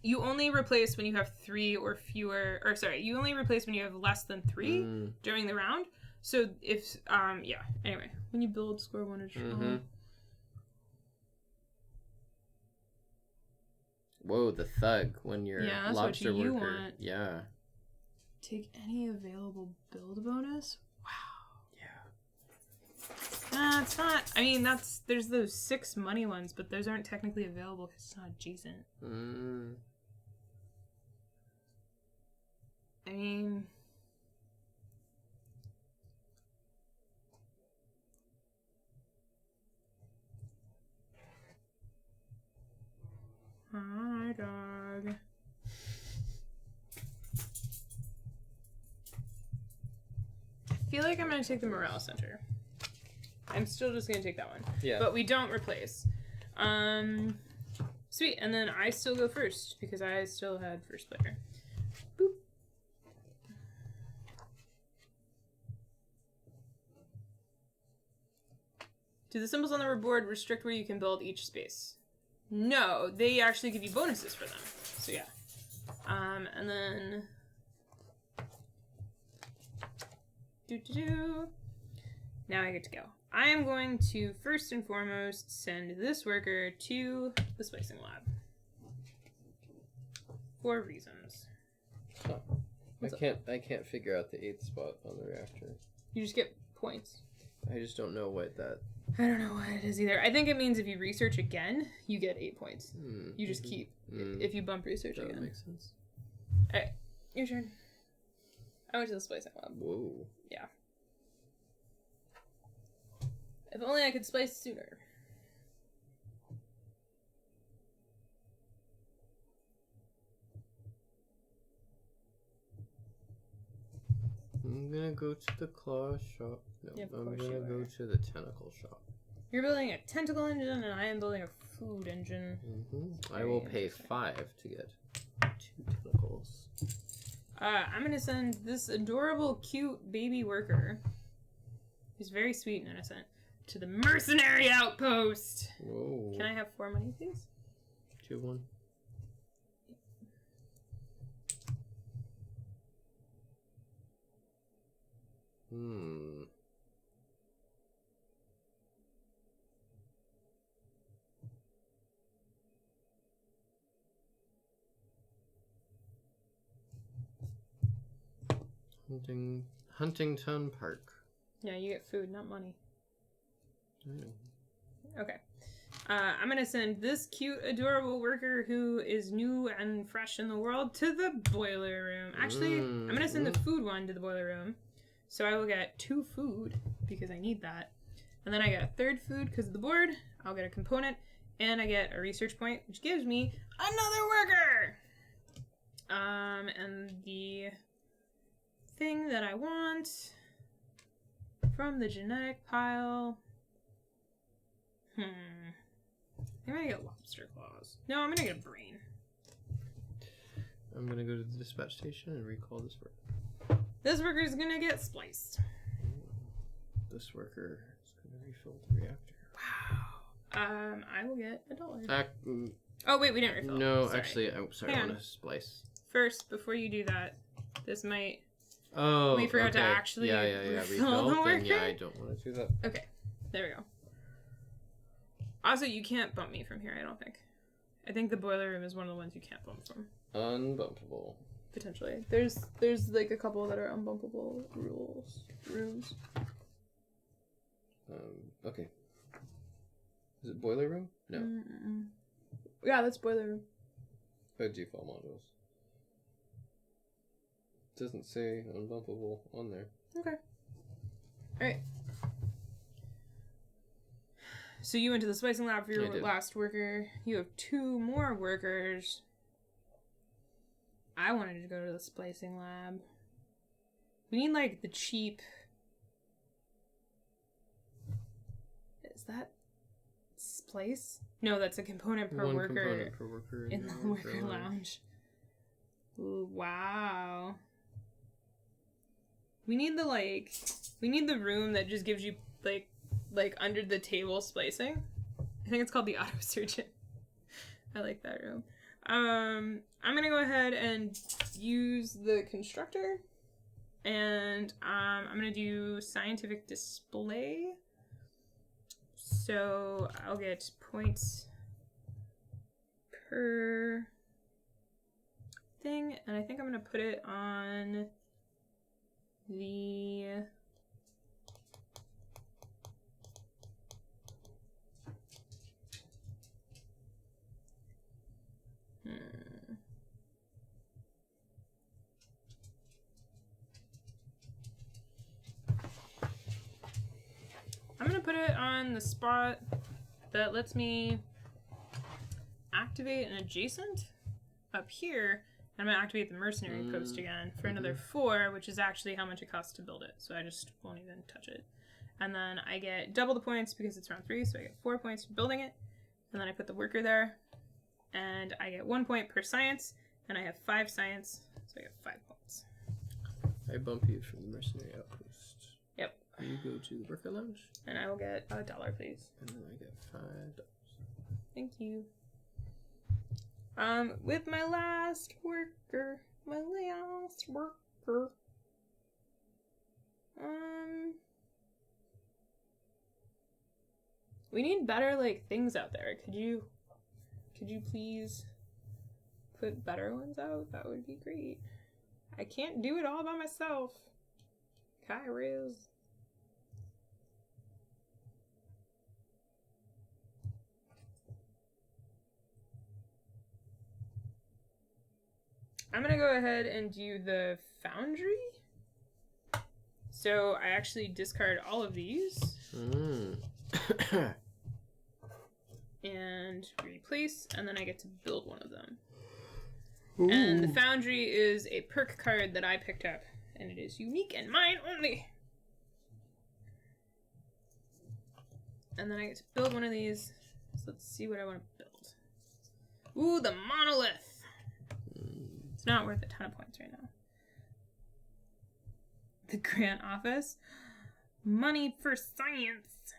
You only replace when you have 3 or fewer. Or sorry, you only replace when you have less than 3 during the round. So if yeah. Anyway, when you build, score 1 additional. Whoa, the thug when you're lobster what you worker. Want. Yeah. Take any available build bonus? Wow. Yeah. It's not. I mean, there's those 6 money ones, but those aren't technically available because it's not adjacent. I mean, hi, dog. I feel like I'm going to take the morale center. I'm still just going to take that one. Yeah. But we don't replace. Sweet. And then I still go first because I still had first player. Boop. Do the symbols on the board restrict where you can build each space? No, they actually give you bonuses for them. So yeah. And then now I get to go. I am going to first and foremost send this worker to the splicing lab. For reasons. Huh. I can't figure out the 8th spot on the reactor. You just get points. I just don't know what that. I don't know what it is either. I think it means if you research again, you get 8 points. You just keep if you bump research that again. That makes sense. Alright, your turn. I went to the splicing lab. Whoa. Yeah. If only I could splice sooner. I'm gonna go to the claw shop. No, Yeah, of I'm course gonna you go are. to the tentacle shop. You're building a tentacle engine, and I am building a food engine. I will pay 5 to get 2 tentacles. I'm gonna send this adorable, cute baby worker, who's very sweet and innocent, to the mercenary outpost. Whoa. Can I have 4 money, please? 2 of 1. Huntington Park. Yeah, you get food, not money. Oh. Okay. I'm gonna send this cute, adorable worker who is new and fresh in the world to the boiler room. Actually, I'm gonna send the food one to the boiler room. So I will get 2 food, because I need that. And then I get a 3rd food because of the board. I'll get a component, and I get a research point, which gives me another worker! And the thing that I want from the genetic pile... I'm gonna get lobster claws. No, I'm gonna get a brain. I'm gonna go to the dispatch station and recall this worker. This worker is gonna get spliced. This worker is gonna refill the reactor. Wow. I will get $1. Oh wait, we didn't refill. No, sorry. actually, I want to splice. First, before you do that, this might. Oh, we forgot to actually refill the worker. Then yeah, I don't want to do that. Okay, there we go. Also, you can't bump me from here, I don't think. I think the boiler room is one of the ones you can't bump from. Unbumpable. Potentially. There's like a couple that are unbumpable rooms. Okay. Is it boiler room? No. Yeah, that's boiler room. Default modules. Doesn't say unbumpable on there. Okay. Alright. So you went to the splicing lab for your last worker. You have 2 more workers. I wanted to go to the splicing lab. We need, like, the cheap... Is that... splice? No, that's a component per worker. Component per worker in the worker lounge. Ooh, wow. We need the, like... We need the room that just gives you, like under the table splicing. I think it's called the auto surgeon. I like that room. I'm gonna go ahead and use the constructor, and I'm gonna do scientific display. So I'll get points per thing, and I think I'm gonna put it on the I'm gonna put it on the spot that lets me activate an adjacent up here. I'm gonna activate the mercenary post again for another 4, which is actually how much it costs to build it. So I just won't even touch it. And then I get double the points because it's round 3, so I get 4 points for building it. And then I put the worker there, and I get 1 point per science, and I have 5 science, so I get 5 points. I bump you from the mercenary outpost. Yep. You go to the worker lounge. And I will get $1, please. And then I get $5. Thank you. With my last worker. We need better, like, things out there. Could you please put better ones out? That would be great. I can't do it all by myself. Kairos. I'm gonna go ahead and do the foundry. So I actually discard all of these. And replace, and then I get to build one of them. Ooh. And the foundry is a perk card that I picked up, and it is unique and mine only. And then I get to build one of these. So let's see what I want to build. Ooh, the monolith! It's not worth a ton of points right now. The grant office. Money for science.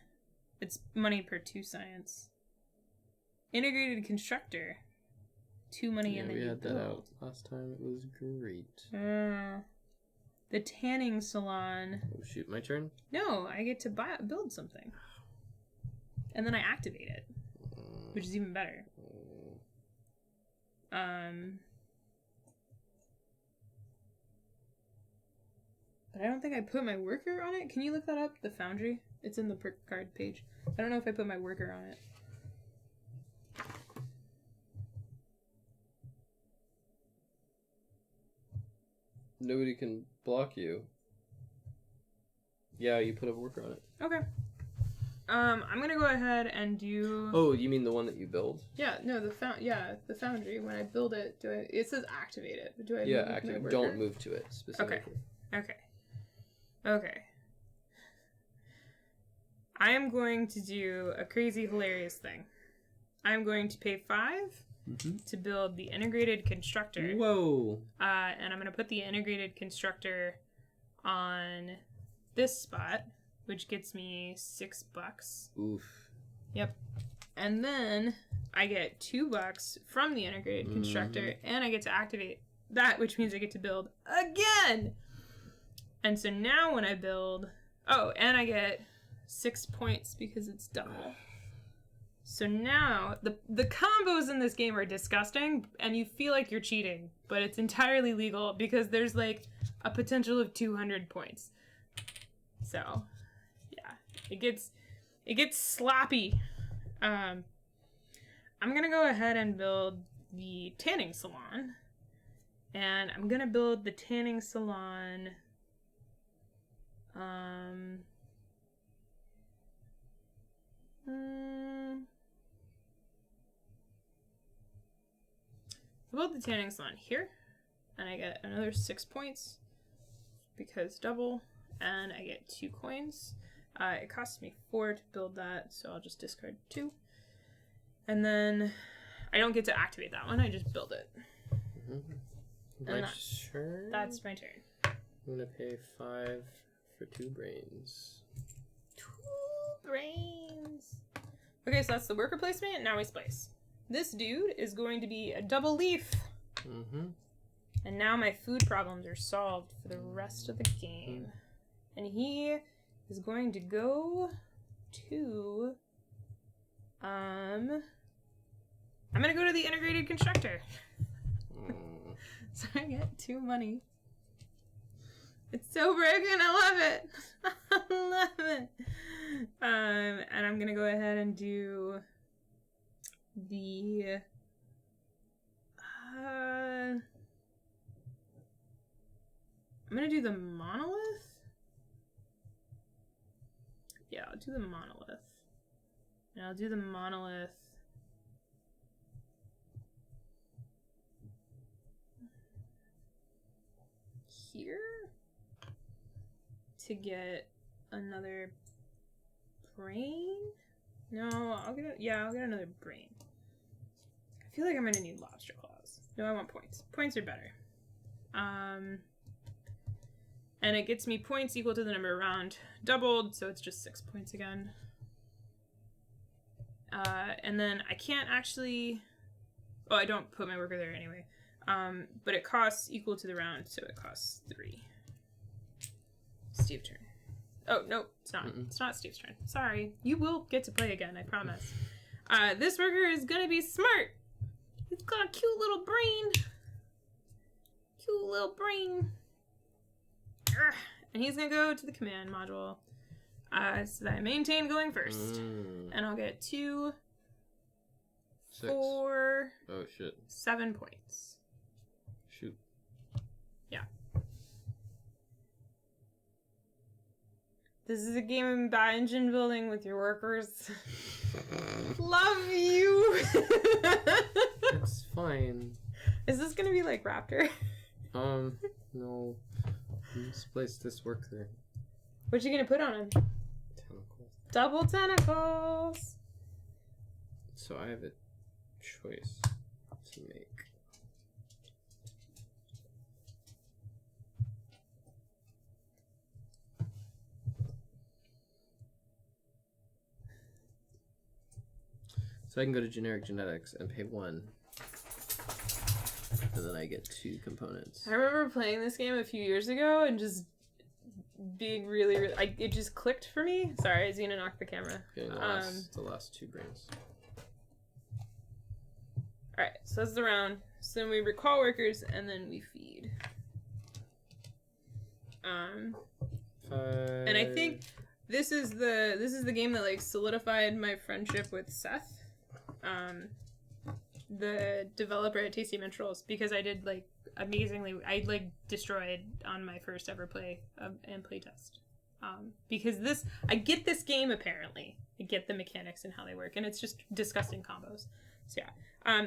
It's money per 2 science. Integrated constructor. 2 money and then we you had build. that out last time. It was great. The tanning salon. Oh shoot, my turn? No, I get to build something. And then I activate it. Which is even better. But I don't think I put my worker on it. Can you look that up? The foundry? It's in the perk card page. I don't know if I put my worker on it. Nobody can block you. Yeah, you put a worker on it. Okay. I'm gonna go ahead and do. Oh, you mean the one that you build? Yeah, no, the foundry. When I build it, it says activate it. Do I? Yeah, activate. Don't move to it specifically. Okay. I am going to do a crazy, hilarious thing. I'm going to pay 5 to build the integrated constructor. Whoa. And I'm going to put the integrated constructor on this spot, which gets me $6. Oof. Yep. And then I get $2 from the integrated constructor, and I get to activate that, which means I get to build again. And so now when I build... Oh, and I get 6 points because it's double. So now, the combos in this game are disgusting, and you feel like you're cheating, but it's entirely legal because there's, like, a potential of 200 points. So, yeah. It gets sloppy. I'm gonna go ahead and build the tanning salon. And I'm gonna build the tanning salon... I build the tanning salon here, and I get another 6 points because double, and I get 2 coins. It costs me 4 to build that, so I'll just discard 2. And then I don't get to activate that one, I just build it. My turn? That's my turn. I'm gonna pay 5 for 2 brains. 2 brains! Okay, so that's the worker placement, now we splice. This dude is going to be a double leaf. And now my food problems are solved for the rest of the game. And he is going to go to... I'm gonna go to the integrated constructor. So I get 2 money. It's so broken, I love it. I love it. And I'm gonna go ahead and do the I'm gonna do the monolith. Yeah, I'll do the monolith. And I'll do the monolith here to get another brain. No, I'll get another brain. I feel like I'm gonna need lobster claws. No, I want points. Points are better. And it gets me points equal to the number around doubled, so it's just 6 points again. And then I can't actually... Oh, I don't put my worker there anyway. But it costs equal to the round, so it costs 3. Steve's turn. Oh, no, it's not. It's not Steve's turn. Sorry. You will get to play again, I promise. This worker is gonna be smart. He's got a cute little brain. Cute little brain. Urgh. And he's gonna go to the command module. So that I maintain going first. And I'll get 2, 6. 4, Oh, shit. 7 points. Shoot. Yeah. This is a game about engine building with your workers. Love you! It's fine. Is this gonna be like Raptor? No. Let's place this worker. What you gonna put on him? Tentacles. Double tentacles. So I have a choice to make. So I can go to generic genetics and pay 1. And then I get 2 components. I remember playing this game a few years ago and just being really it just clicked for me. Sorry, I was gonna knock the camera. Getting the last 2 brains. Alright, so that's the round. So then we recall workers and then we feed. And I think this is the game that like solidified my friendship with Seth. The developer at Tasty Minstrels, because I did like amazingly. I like destroyed on my first ever play and playtest. Because I get this game apparently. I get the mechanics and how they work, and it's just disgusting combos. So yeah,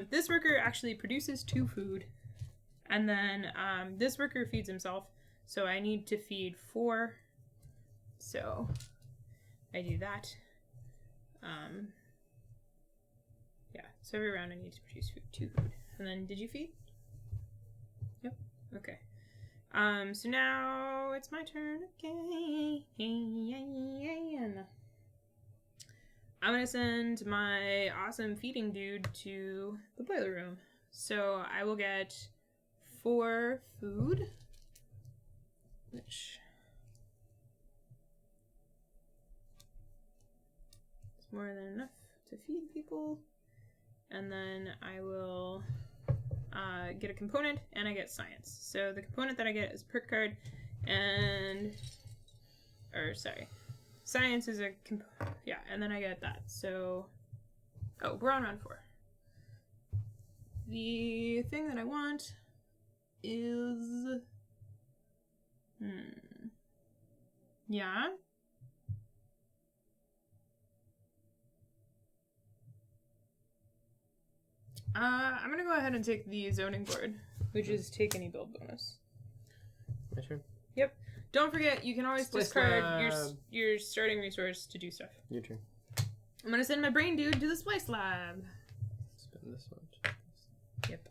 this worker actually produces 2 food, and then this worker feeds himself. So I need to feed 4. So I do that. Yeah, so every round I need to produce 2 food. And then, did you feed? Yep. Okay. So now it's my turn again. I'm gonna send my awesome feeding dude to the boiler room. So I will get 4 food, which is more than enough to feed people. And then I will get a component, and I get science. So the component that I get is perk card, science is a yeah, and then I get that. So, we're on round 4. The thing that I want is, yeah. I'm gonna go ahead and take the zoning board, which is take any build bonus. My turn? Yep. Don't forget, you can always discard your starting resource to do stuff. Your turn. I'm gonna send my brain dude to the splice lab. Spend this one. Yep.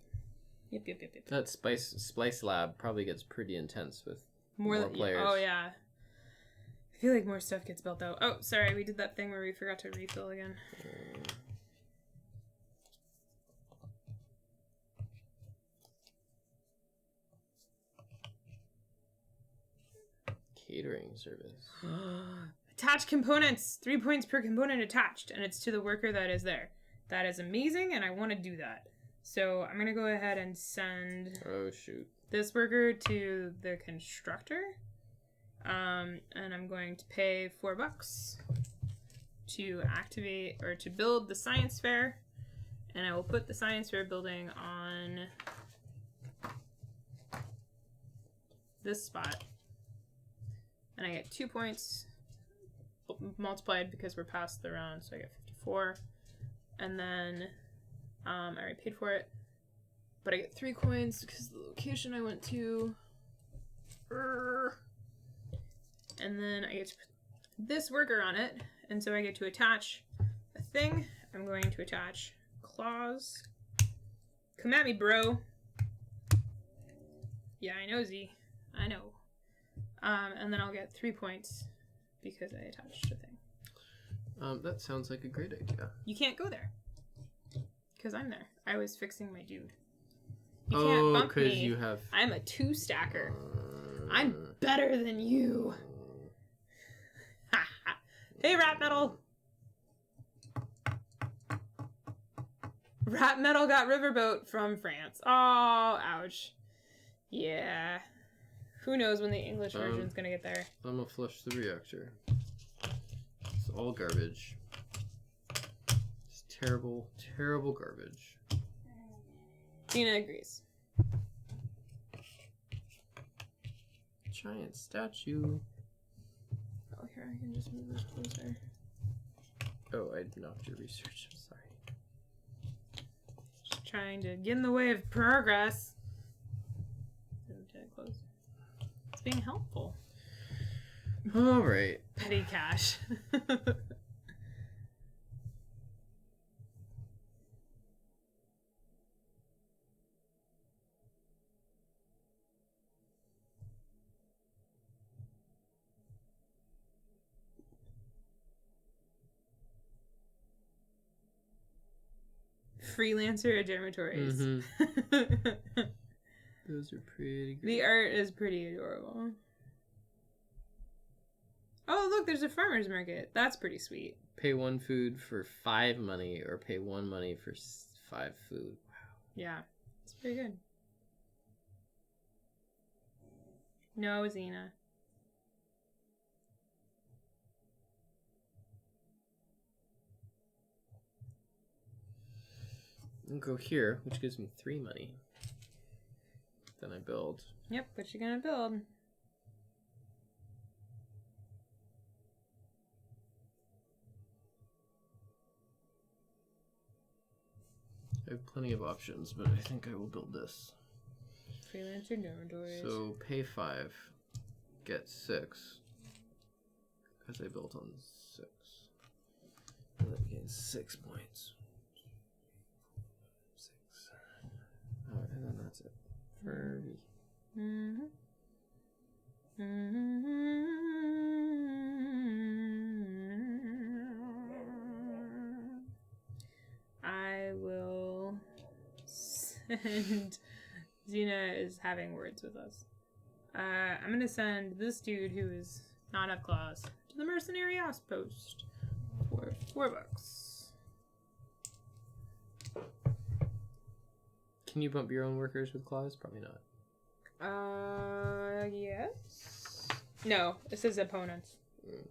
That splice lab probably gets pretty intense with more players. Oh yeah. I feel like more stuff gets built out. Oh, sorry, we did that thing where we forgot to refill again. Catering service. Attach components. 3 points per component attached, and it's to the worker that is there. That is amazing, and I want to do that. So I'm gonna go ahead and send this worker to the constructor. And I'm going to pay $4 to activate or to build the science fair, and I will put the science fair building on this spot. And I get 2 points multiplied because we're past the round, so I get 54. And then I already paid for it, but I get 3 coins because the location I went to. And then I get to put this worker on it, and so I get to attach a thing. I'm going to attach claws. Come at me, bro. Yeah, I know, Z. I know. And then I'll get 3 points because I attached a thing. That sounds like a great idea. You can't go there. Because I'm there. I was fixing my dude. You can't bump me. You have... I'm a 2-stacker. I'm better than you. Hey, Rat Metal! Rat Metal got Riverboat from France. Oh, ouch. Yeah. Who knows when the English version's gonna get there. I'm gonna flush the reactor. It's all garbage. It's terrible, terrible garbage. Tina agrees. Giant statue. Oh, here, I can just move this closer. Oh, I knocked your research. I'm sorry. Just trying to get in the way of progress. Close. It's being helpful. All right. Petty cash. Freelancer dormitories. Mm-hmm. Those are pretty good. The art is pretty adorable. Oh, look, there's a farmer's market. That's pretty sweet. Pay 1 food for 5 money, or pay 1 money for 5 food. Wow. Yeah, it's pretty good. No, Xena. I'll go here, which gives me 3 money. Then I build. Yep, what you gonna build? I have plenty of options, but I think I will build this. Freelancer dormitories. So pay 5, get 6, because I built on 6. And then gain 6 points. 6. Alright, and then that's it. For me. Mm-hmm. I will send... Xena is having words with us. I'm gonna send this dude who is not up class to the mercenary outpost for $4. Can you bump your own workers with claws? Probably not. Yes. No, it says opponents. Mm.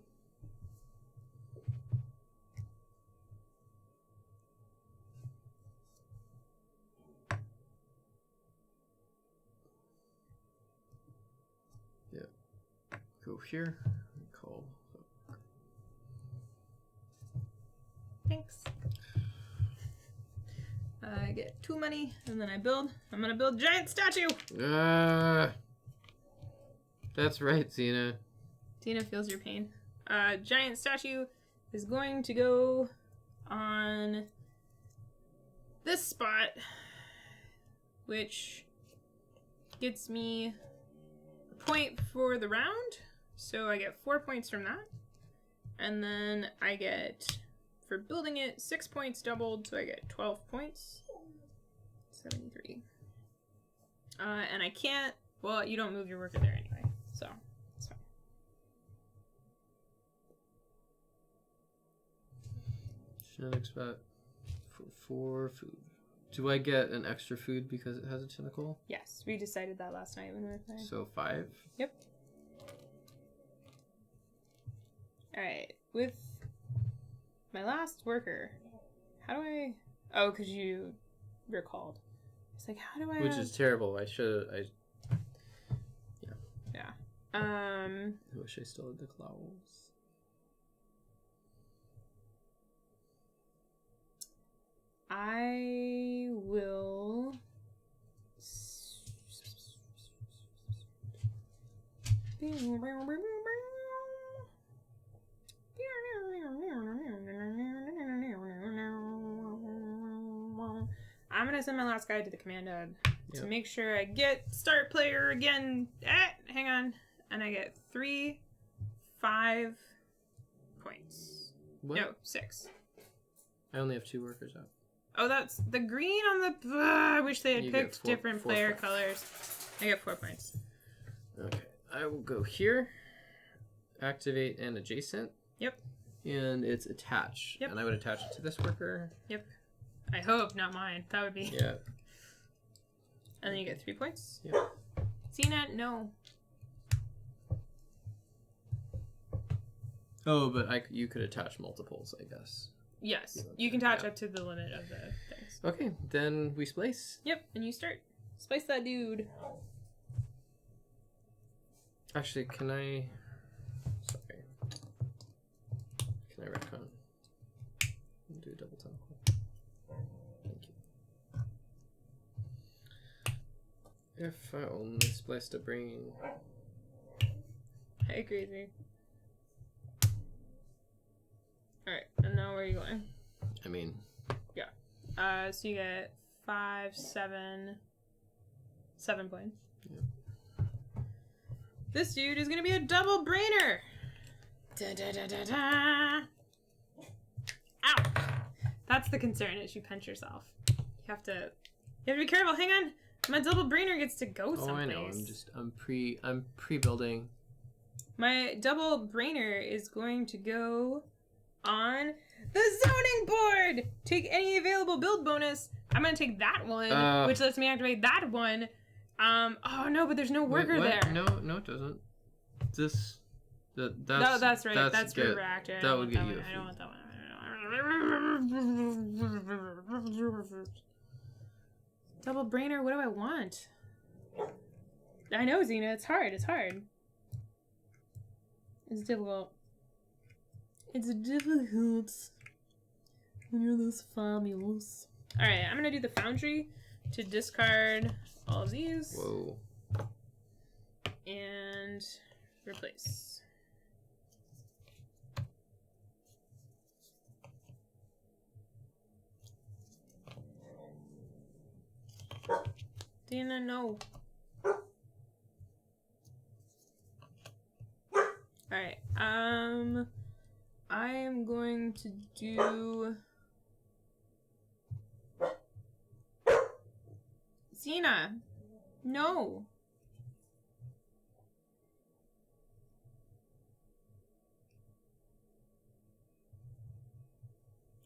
Yeah. Go here. Call. Thanks. I get 2 money, and then I build. I'm gonna build a giant statue! That's right, Xena. Xena feels your pain. Giant statue is going to go on this spot, which gets me a point for the round. So I get 4 points from that. And then I get, for building it, 6 points doubled, so I get 12 points. 73. And I can't, well, you don't move your worker there anyway, so it's fine. Genetic spot for 4 food. Do I get an extra food because it has a tentacle? Yes, we decided that last night when we were playing. So 5? Yep. Alright, with my last worker, how do I... Oh, because you recalled. It's like, how do I... Which is terrible. I should... Yeah. I wish I still had the claws. I will... I'm gonna send my last guy to the command hub to make sure I get start player again. Hang on. And I get 3, 5 points. What? No, 6. I only have 2 workers up. Oh, that's the green on the... I wish they had You picked get different four player points. colors. I get 4 points. Okay. I will go here. Activate an adjacent. Yep. And it's attach. Yep. And I would attach it to this worker. Yep. I hope, not mine. That would be... Yeah. And then you get 3 points. Yep. CNET, no. Oh, but you could attach multiples, I guess. Yes. You can attach up to the limit of the things. Okay, then we splice. Yep, and you start. Splice that dude. Actually, can I... Sorry. Can I retcon? Do a double tentacle. Thank you. If I only spliced a brain. I agree with you. Alright, and now where are you going? I mean... Yeah. So you get 5, 7 points. Yep. This dude is gonna be a double brainer! Da da da da da! Ow! That's the concern, is you punch yourself. You have to be careful. Hang on. My double brainer gets to go someplace. Oh, I know. I'm pre-building. My double brainer is going to go on the zoning board. Take any available build bonus. I'm gonna take that one, which lets me activate that one. Oh no, but there's no worker there. No, it doesn't. That's no, that's right. That's good. reactor. That would get you. I don't want that one. Double brainer. What do I want? I know, Xena. It's hard. It's difficult. It's difficult when you're this fabulous. Alright, I'm gonna do the foundry to discard all of these. Whoa. And replace. Dana, no. Alright, I am going to do... Xena! No!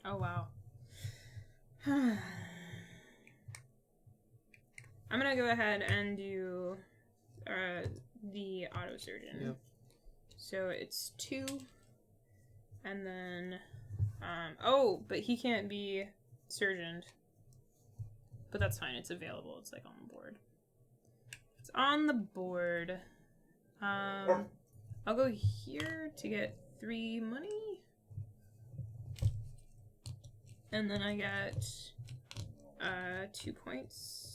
Oh, wow. I'm gonna go ahead and do the auto surgeon. Yep. So it's 2, and then oh, but he can't be surgeoned. But that's fine. It's available. It's like on the board. It's on the board. I'll go here to get 3 money, and then I get 2 points.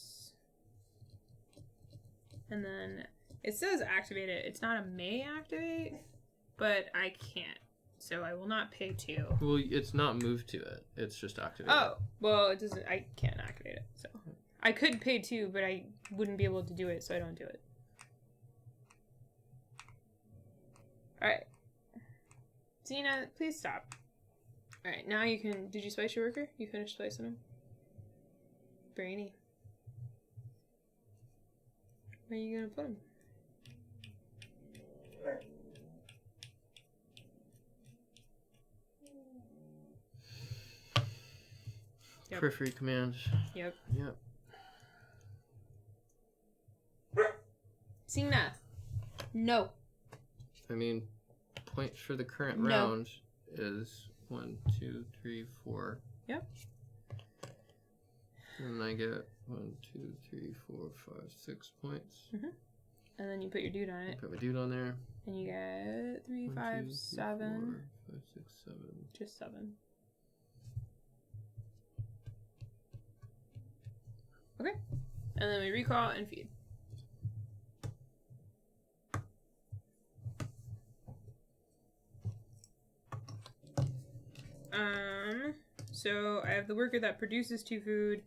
And then it says activate it. It's not a may activate, but I can't. So I will not pay 2. Well, it's not moved to it. It's just activated. Oh, well, it doesn't. I can't activate it. So I could pay 2, but I wouldn't be able to do it, so I don't do it. Alright. Xena, please stop. Alright, now you can... Did you spice your worker? You finished spicing him? Brainy. Where are you gonna put him? Yep. Periphery command. Yep. Yep. Xena. No. I mean, points for the current No. round is 1, 2, 3, 4. Yep. And I get 1, 2, 3, 4, 5, 6 points. Mm-hmm. And then you put your dude on it. Put my dude on there. And you get 3, 1, 5, 2, 3, 7. 4, 5, 6, 7. Just 7. Okay. And then we recall and feed. So I have the worker that produces 2 food,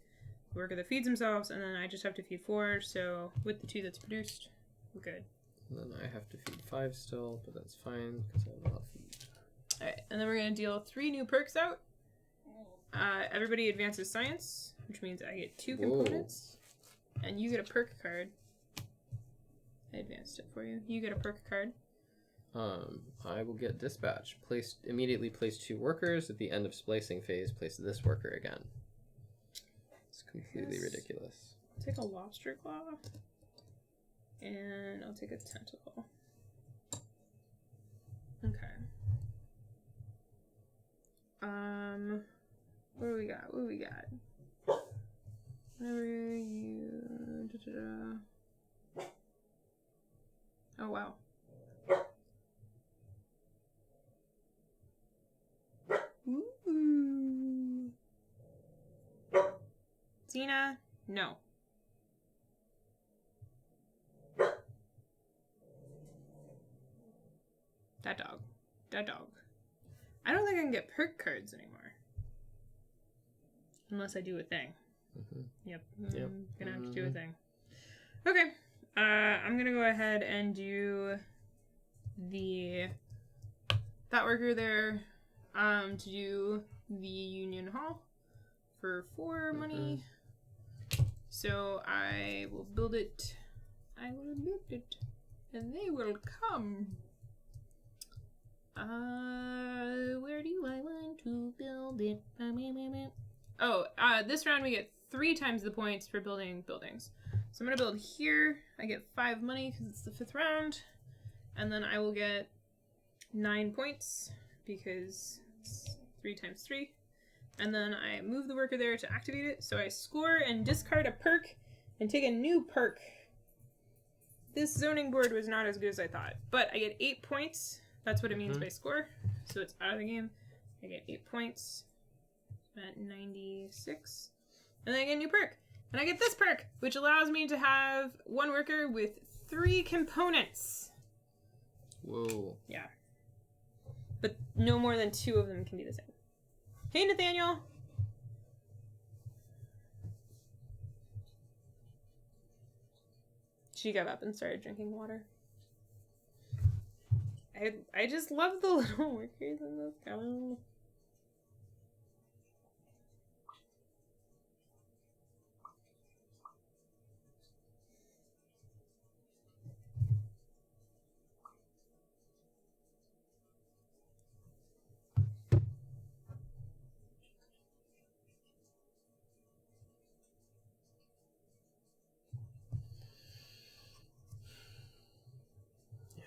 the worker that feeds themselves, and then I just have to feed 4, so with the 2 that's produced, we're good. And then I have to feed 5 still, but that's fine, because I have a lot of food. Alright, and then we're going to deal 3 new perks out. Everybody advances science, which means I get 2 components, and you get a perk card. I advanced it for you. You get a perk card. I will get dispatch. Immediately place 2 workers. At the end of splicing phase, place this worker again. It's completely ridiculous. I'll take a lobster claw. And I'll take a tentacle. Okay. What do we got? Whenever you... Oh, wow. Ooh. Xena, no. That dog. I don't think I can get perk cards anymore. Unless I do a thing. Mm-hmm. Yep. Gonna have to do a thing. Okay. I'm gonna go ahead and do that worker there to do the Union Hall for 4 money. So I will build it. I will build it. And they will come. Where do I want to build it? Oh, this round we get 3 times the points for building buildings. So I'm gonna build here. I get 5 money because it's the 5th round. And then I will get 9 points because it's 3 times 3. And then I move the worker there to activate it. So I score and discard a perk and take a new perk. This zoning board was not as good as I thought, but I get 8 points. That's what it means by score. So it's out of the game. I get 8 points. I'm at 96. And then I get a new perk. And I get this perk, which allows me to have 1 worker with 3 components. Whoa. Yeah. But no more than 2 of them can be the same. Hey, Nathaniel! She got up and started drinking water. I just love the little workers in this game.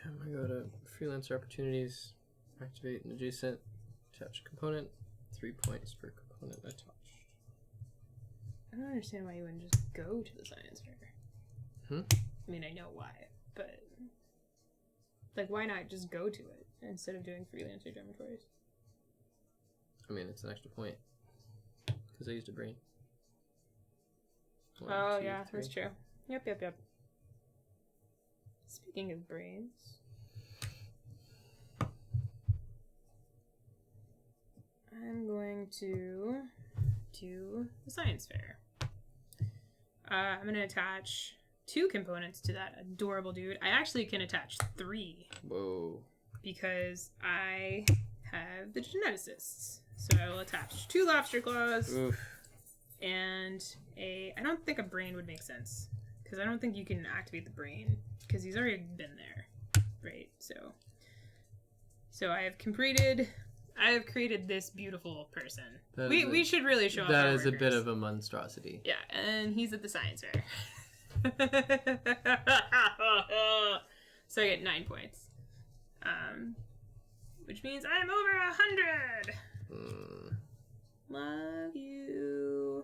I'm gonna go to freelancer opportunities, activate an adjacent, attach component, 3 points per component attached. I don't understand why you wouldn't just go to the science fair. I mean, I know why, but like, why not just go to it instead of doing freelancer dormitories? I mean, it's an extra point because I used a brain. 1, Oh 2, yeah, 3. that's true. Yep. Speaking of brains. I'm going to do the science fair. I'm going to attach 2 components to that adorable dude. I actually can attach 3. Whoa. Because I have the geneticists. So I will attach 2 lobster claws. Oof. And I don't think a brain would make sense. Because I don't think you can activate the brain. Because he's already been there. Right? So I have created this beautiful person. We should really show off that our is workers. A bit of a monstrosity. Yeah, and he's at the science fair. So I get 9 points. Which means I'm over 100! Love you.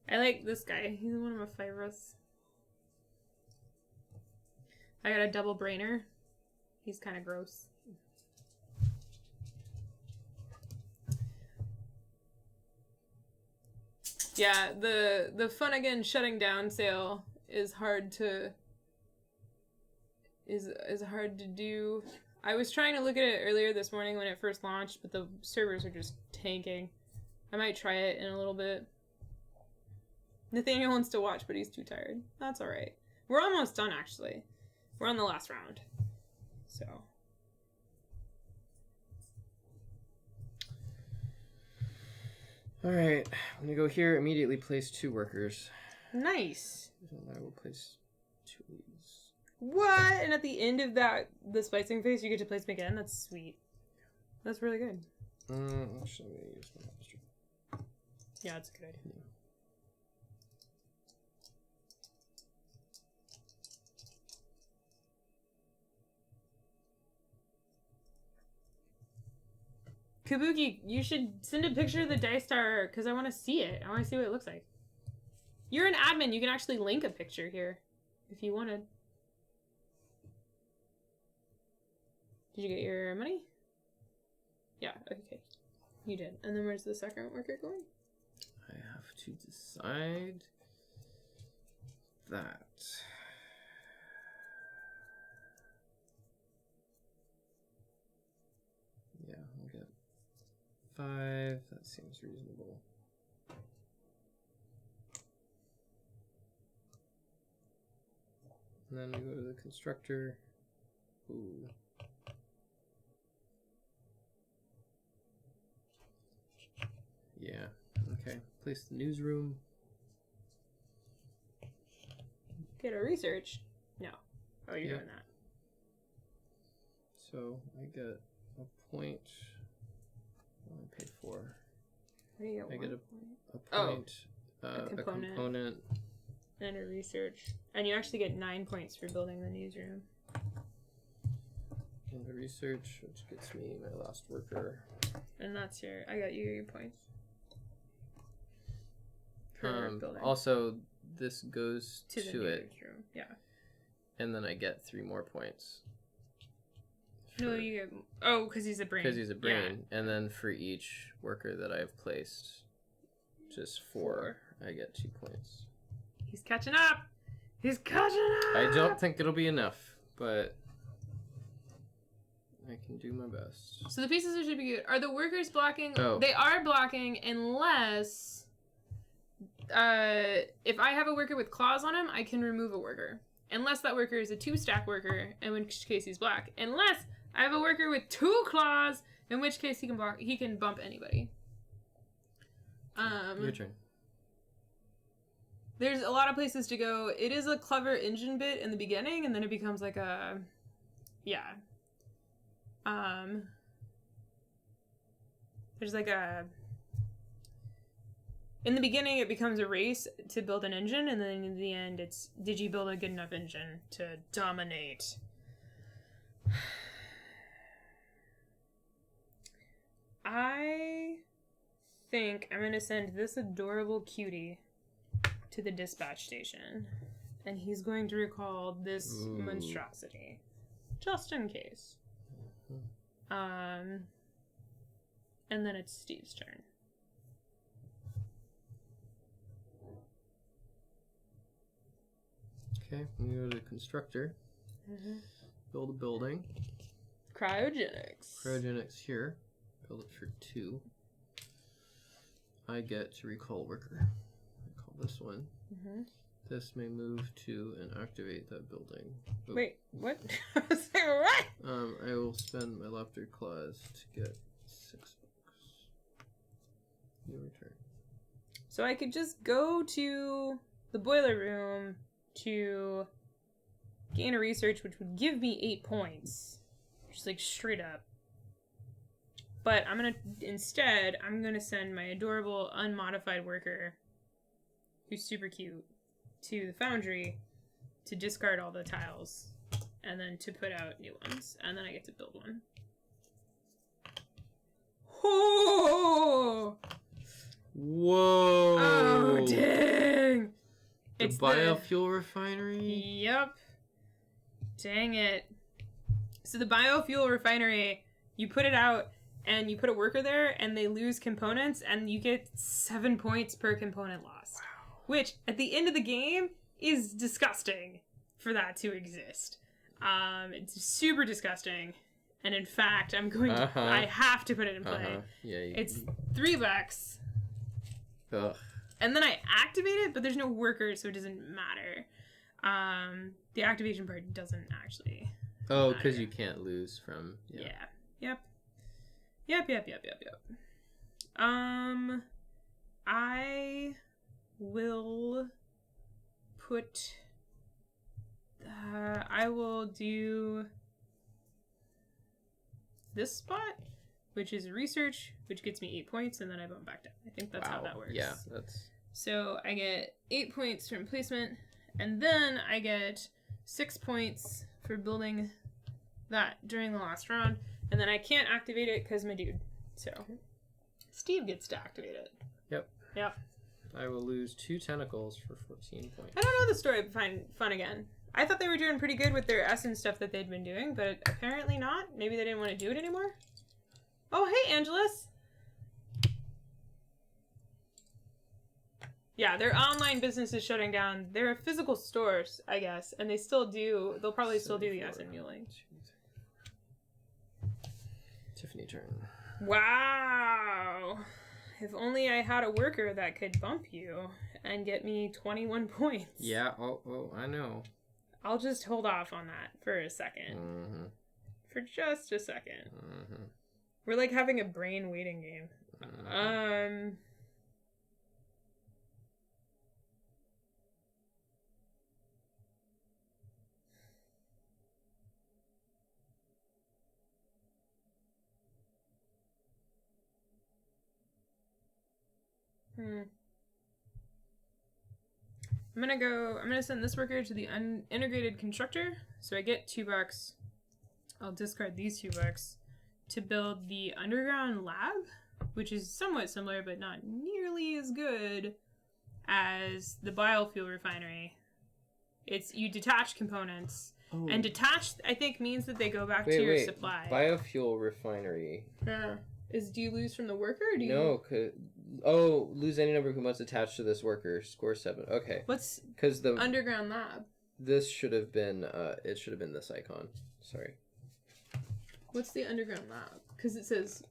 I like this guy. He's one of my favorites. I got a double brainer. He's kind of gross. Yeah, the Fun Again shutting down sale is hard to do. I was trying to look at it earlier this morning when it first launched, but the servers are just tanking. I might try it in a little bit. Nathaniel wants to watch, but he's too tired. That's alright. We're almost done, actually. We're on the last round. So. Alright, I'm gonna go here, immediately place 2 workers. Nice. And I will place 2 leads. What? And at the end of the splicing phase, you get to place them again? That's sweet. That's really good. Actually, I'm gonna use my lobster. Yeah, that's a good idea. Yeah. Kabuki, you should send a picture of the dice star because I want to see it. I want to see what it looks like. You're an admin. You can actually link a picture here if you wanted. Did you get your money? Yeah, okay. You did. And then where's the second worker going? I have to decide that. Yeah, I'll get 5. That seems reasonable. And then we go to the constructor. Ooh. Yeah. Okay. Place the newsroom. Get a research. No. Oh, you're doing that. So I get a point. I paid 4. What do you I get? get a point. A A component. And a research. And you actually get 9 points for building the newsroom. And a research, which gets me my last worker. And that's I got you your points. For building. Also, this goes to it. Newsroom. Yeah. And then I get 3 more points. No, you get... Oh, because he's a brain. Because he's a brain. Yeah. And then for each worker that I've placed, just 4, I get 2 points. He's catching up! He's catching up! I don't think it'll be enough, but I can do my best. So the pieces should be good. Are the workers blocking? Oh. They are blocking unless... if I have a worker with claws on him, I can remove a worker. Unless that worker is a 2-stack worker, in which case he's black. Unless I have a worker with 2 claws, in which case he can block. He can bump anybody. Your turn. There's a lot of places to go. It is a clever engine bit in the beginning, and then it becomes like a, yeah. There's like a. In the beginning, it becomes a race to build an engine, and then in the end, it's did you build a good enough engine to dominate? I think I'm gonna send this adorable cutie to the dispatch station, and he's going to recall this monstrosity, just in case. And then it's Steve's turn. Okay, I'm gonna go to constructor. Build a building. Cryogenics. Cryogenics here. Build it for 2. I get to recall worker. I call this one. This may move to and activate that building. Oh. Wait, what? I was like, what? I will spend my laughter clause to get 6 bucks. New return. So I could just go to the boiler room to gain a research, which would give me 8 points. Just like straight up. But I'm gonna send my adorable unmodified worker, who's super cute, to the foundry to discard all the tiles and then to put out new ones. And then I get to build one. Oh! Whoa! Oh, dang! The biofuel refinery? Yep. Dang it. So the biofuel refinery, you put it out and you put a worker there and they lose components and you get 7 points per component lost. Wow. Which, at the end of the game, is disgusting for that to exist. It's super disgusting. And in fact, I'm going to... I have to put it in play. Yeah, it's $3. Ugh. And then I activate it, but there's no worker, so it doesn't matter. The activation part doesn't actually matter. Because you can't lose from... Yeah. Yep. I will put... I will do this spot, which is research, which gets me 8 points, and then I bump back down. I think that's how that works. Yeah, that's... So I get 8 points from placement, and then I get 6 points for building that during the last round, and then I can't activate it because my dude. So Steve gets to activate it. Yep. I will lose 2 tentacles for 14 points. I don't know the story, but find fun again. I thought they were doing pretty good with their essence stuff that they'd been doing, but apparently not. Maybe they didn't want to do it anymore. Oh, hey, Angelus. Yeah, their online business is shutting down. They're a physical store, I guess, and they still do. They'll probably still do the essence muling. Tiffany turn. Wow. If only I had a worker that could bump you and get me 21 points. Yeah, oh, I know. I'll just hold off on that for a second. Mm-hmm. For just a second. Mm-hmm. We're like having a brain waiting game. Mm-hmm. I'm gonna send this worker to the integrated constructor. So I get $2. I'll discard these $2 to build the underground lab, which is somewhat similar, but not nearly as good as the biofuel refinery. It's, you detach components. Oh. And detached, I think, means that they go back to your supply. Biofuel refinery. Yeah. Do you lose from the worker, or do you... No, lose any number of components attached to this worker. Score 7. Okay. What's because the underground lab? This should have been, it should have been this icon. Sorry. What's the underground lab? Because it says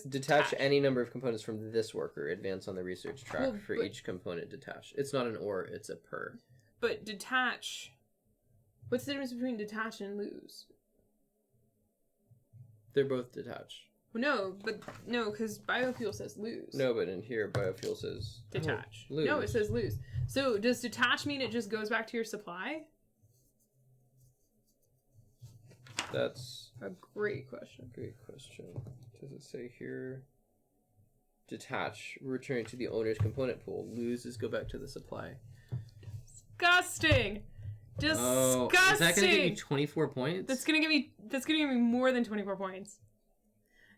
detach any number of components from this worker. Advance on the research track for each component detached. It's not an or, it's a per. But detach... What's the difference between detach and lose? They're both detached. No, because biofuel says lose. No, but in here, biofuel says... detach. Lose. No, it says lose. So does detach mean it just goes back to your supply? That's... a great question. Great question. Does it say here? Detach. Return to the owner's component pool. Lose is go back to the supply. Disgusting! Disgusting! Oh, is that going to give you 24 points? That's gonna give me more than 24 points.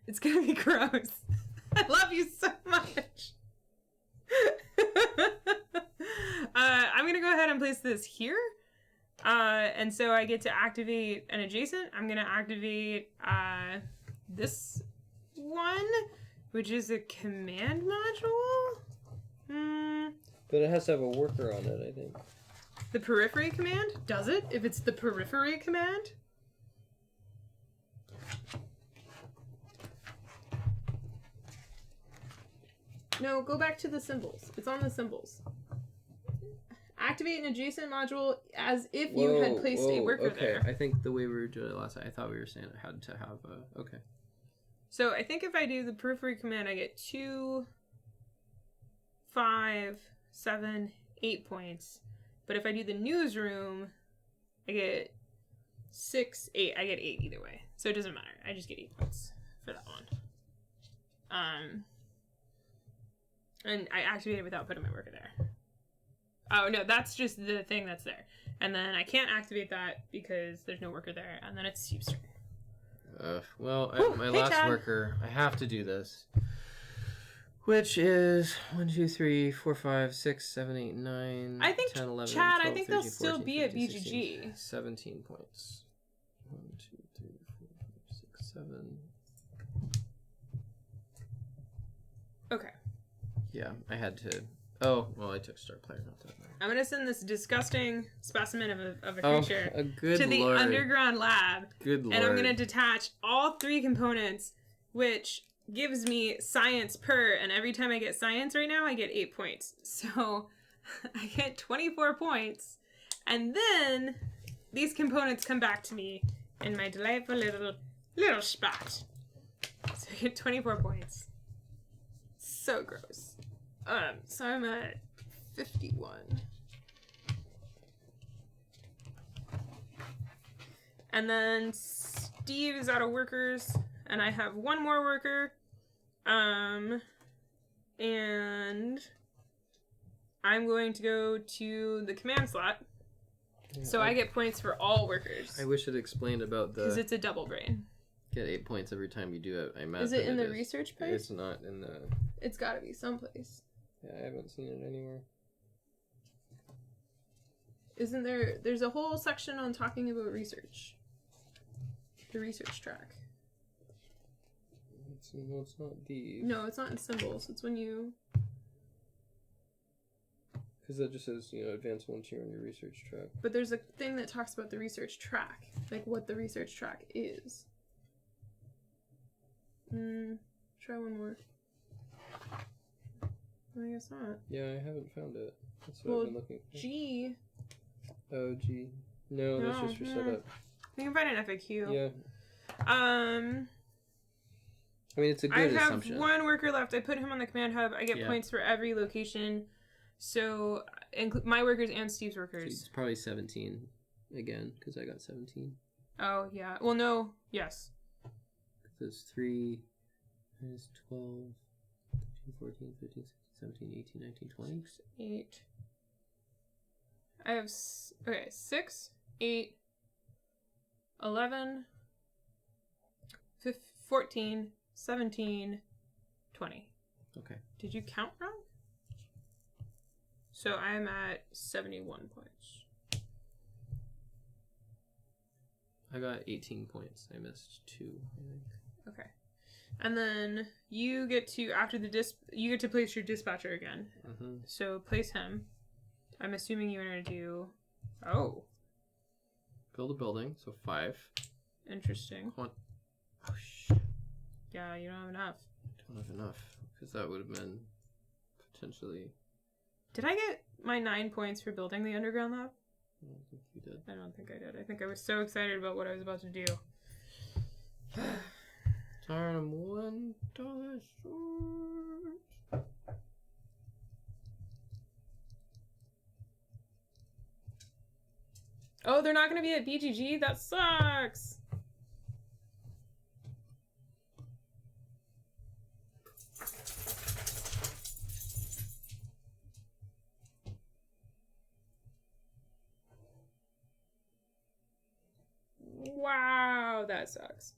It's gonna be gross. I love you so much. I'm gonna go ahead and place this here. And so I get to activate an adjacent. I'm gonna activate this one, which is a command module. But it has to have a worker on it, I think. The periphery command? Does it? If it's the periphery command? No, go back to the symbols. It's on the symbols. Activate an adjacent module as if you had placed a worker there. I think the way we were doing it last night, I thought we were saying it had to have a... Okay. So I think if I do the periphery command, I get 2, 5, 7, 8 points. But if I do the newsroom, I get 6, 8. I get 8 either way. So it doesn't matter. I just get 8 points for that one. And I activate it without putting my worker there. Oh, no, that's just the thing that's there. And then I can't activate that because there's no worker there. And then it's Steve's turn. My last worker, I have to do this. Which is 1, 2, 3, 4, 5, 6, 7, 8, 9, I think, 10, 11, Chad, 12, I think 13, they'll still 14, be 15, at BGG. 16, 17 points. 1, 2, 3, 4, 5, 6, 7. Okay. Yeah, I had to... Oh, well, I took star player, not that. I'm going to send this disgusting specimen of a creature to the underground lab. Good lord. And I'm going to detach all 3 components, which gives me science per, and every time I get science right now, I get 8 points. So I get 24 points, and then these components come back to me in my delightful little spot. So I get 24 points. So gross. So I'm at 51. And then Steve is out of workers, and I have 1 more worker. And I'm going to go to the command slot. So I get points for all workers. I wish it explained about the... Because it's a double brain. Get 8 points every time you do it. I imagine is it in the research place? It's not in the... It's got to be someplace. Yeah, I haven't seen it anywhere. Isn't there... There's a whole section on talking about research. The research track. It's not these. No, it's not in symbols. It's when you... Because that just says, advance 1 tier on your research track. But there's a thing that talks about the research track. Like, what the research track is. Try 1 more. I guess not. Yeah, I haven't found it. That's what I've been looking for. G. Oh, G. No, that's just for setup. You can find an FAQ. Yeah. I mean, it's a good assumption. I have 1 worker left. I put him on the command hub. I get points for every location. So, my workers and Steve's workers. It's probably 17 again, because I got 17. Oh, yeah. Well, no. Yes. There's 3 minus 12, 13, 14, 15, 16, 17, 18, 19, 20. 6, 8. I have 6, 8, 11, 14, 17, 20. Okay. Did you count wrong? So I'm at 71 points. I got 18 points. I missed 2, I think. Okay. And then you get to, after the you get to place your dispatcher again. Mm-hmm. So place him. I'm assuming you're going to do... Oh. Build a building, so 5. Interesting. Oh, shit. Yeah, you don't have enough. Don't have enough, because that would have been potentially... Did I get my 9 points for building the underground lab? I don't think you did. I don't think I did. I think I was so excited about what I was about to do. Darn, I'm $1 short. Oh, they're not going to be at BGG? That sucks! Wow, that sucks.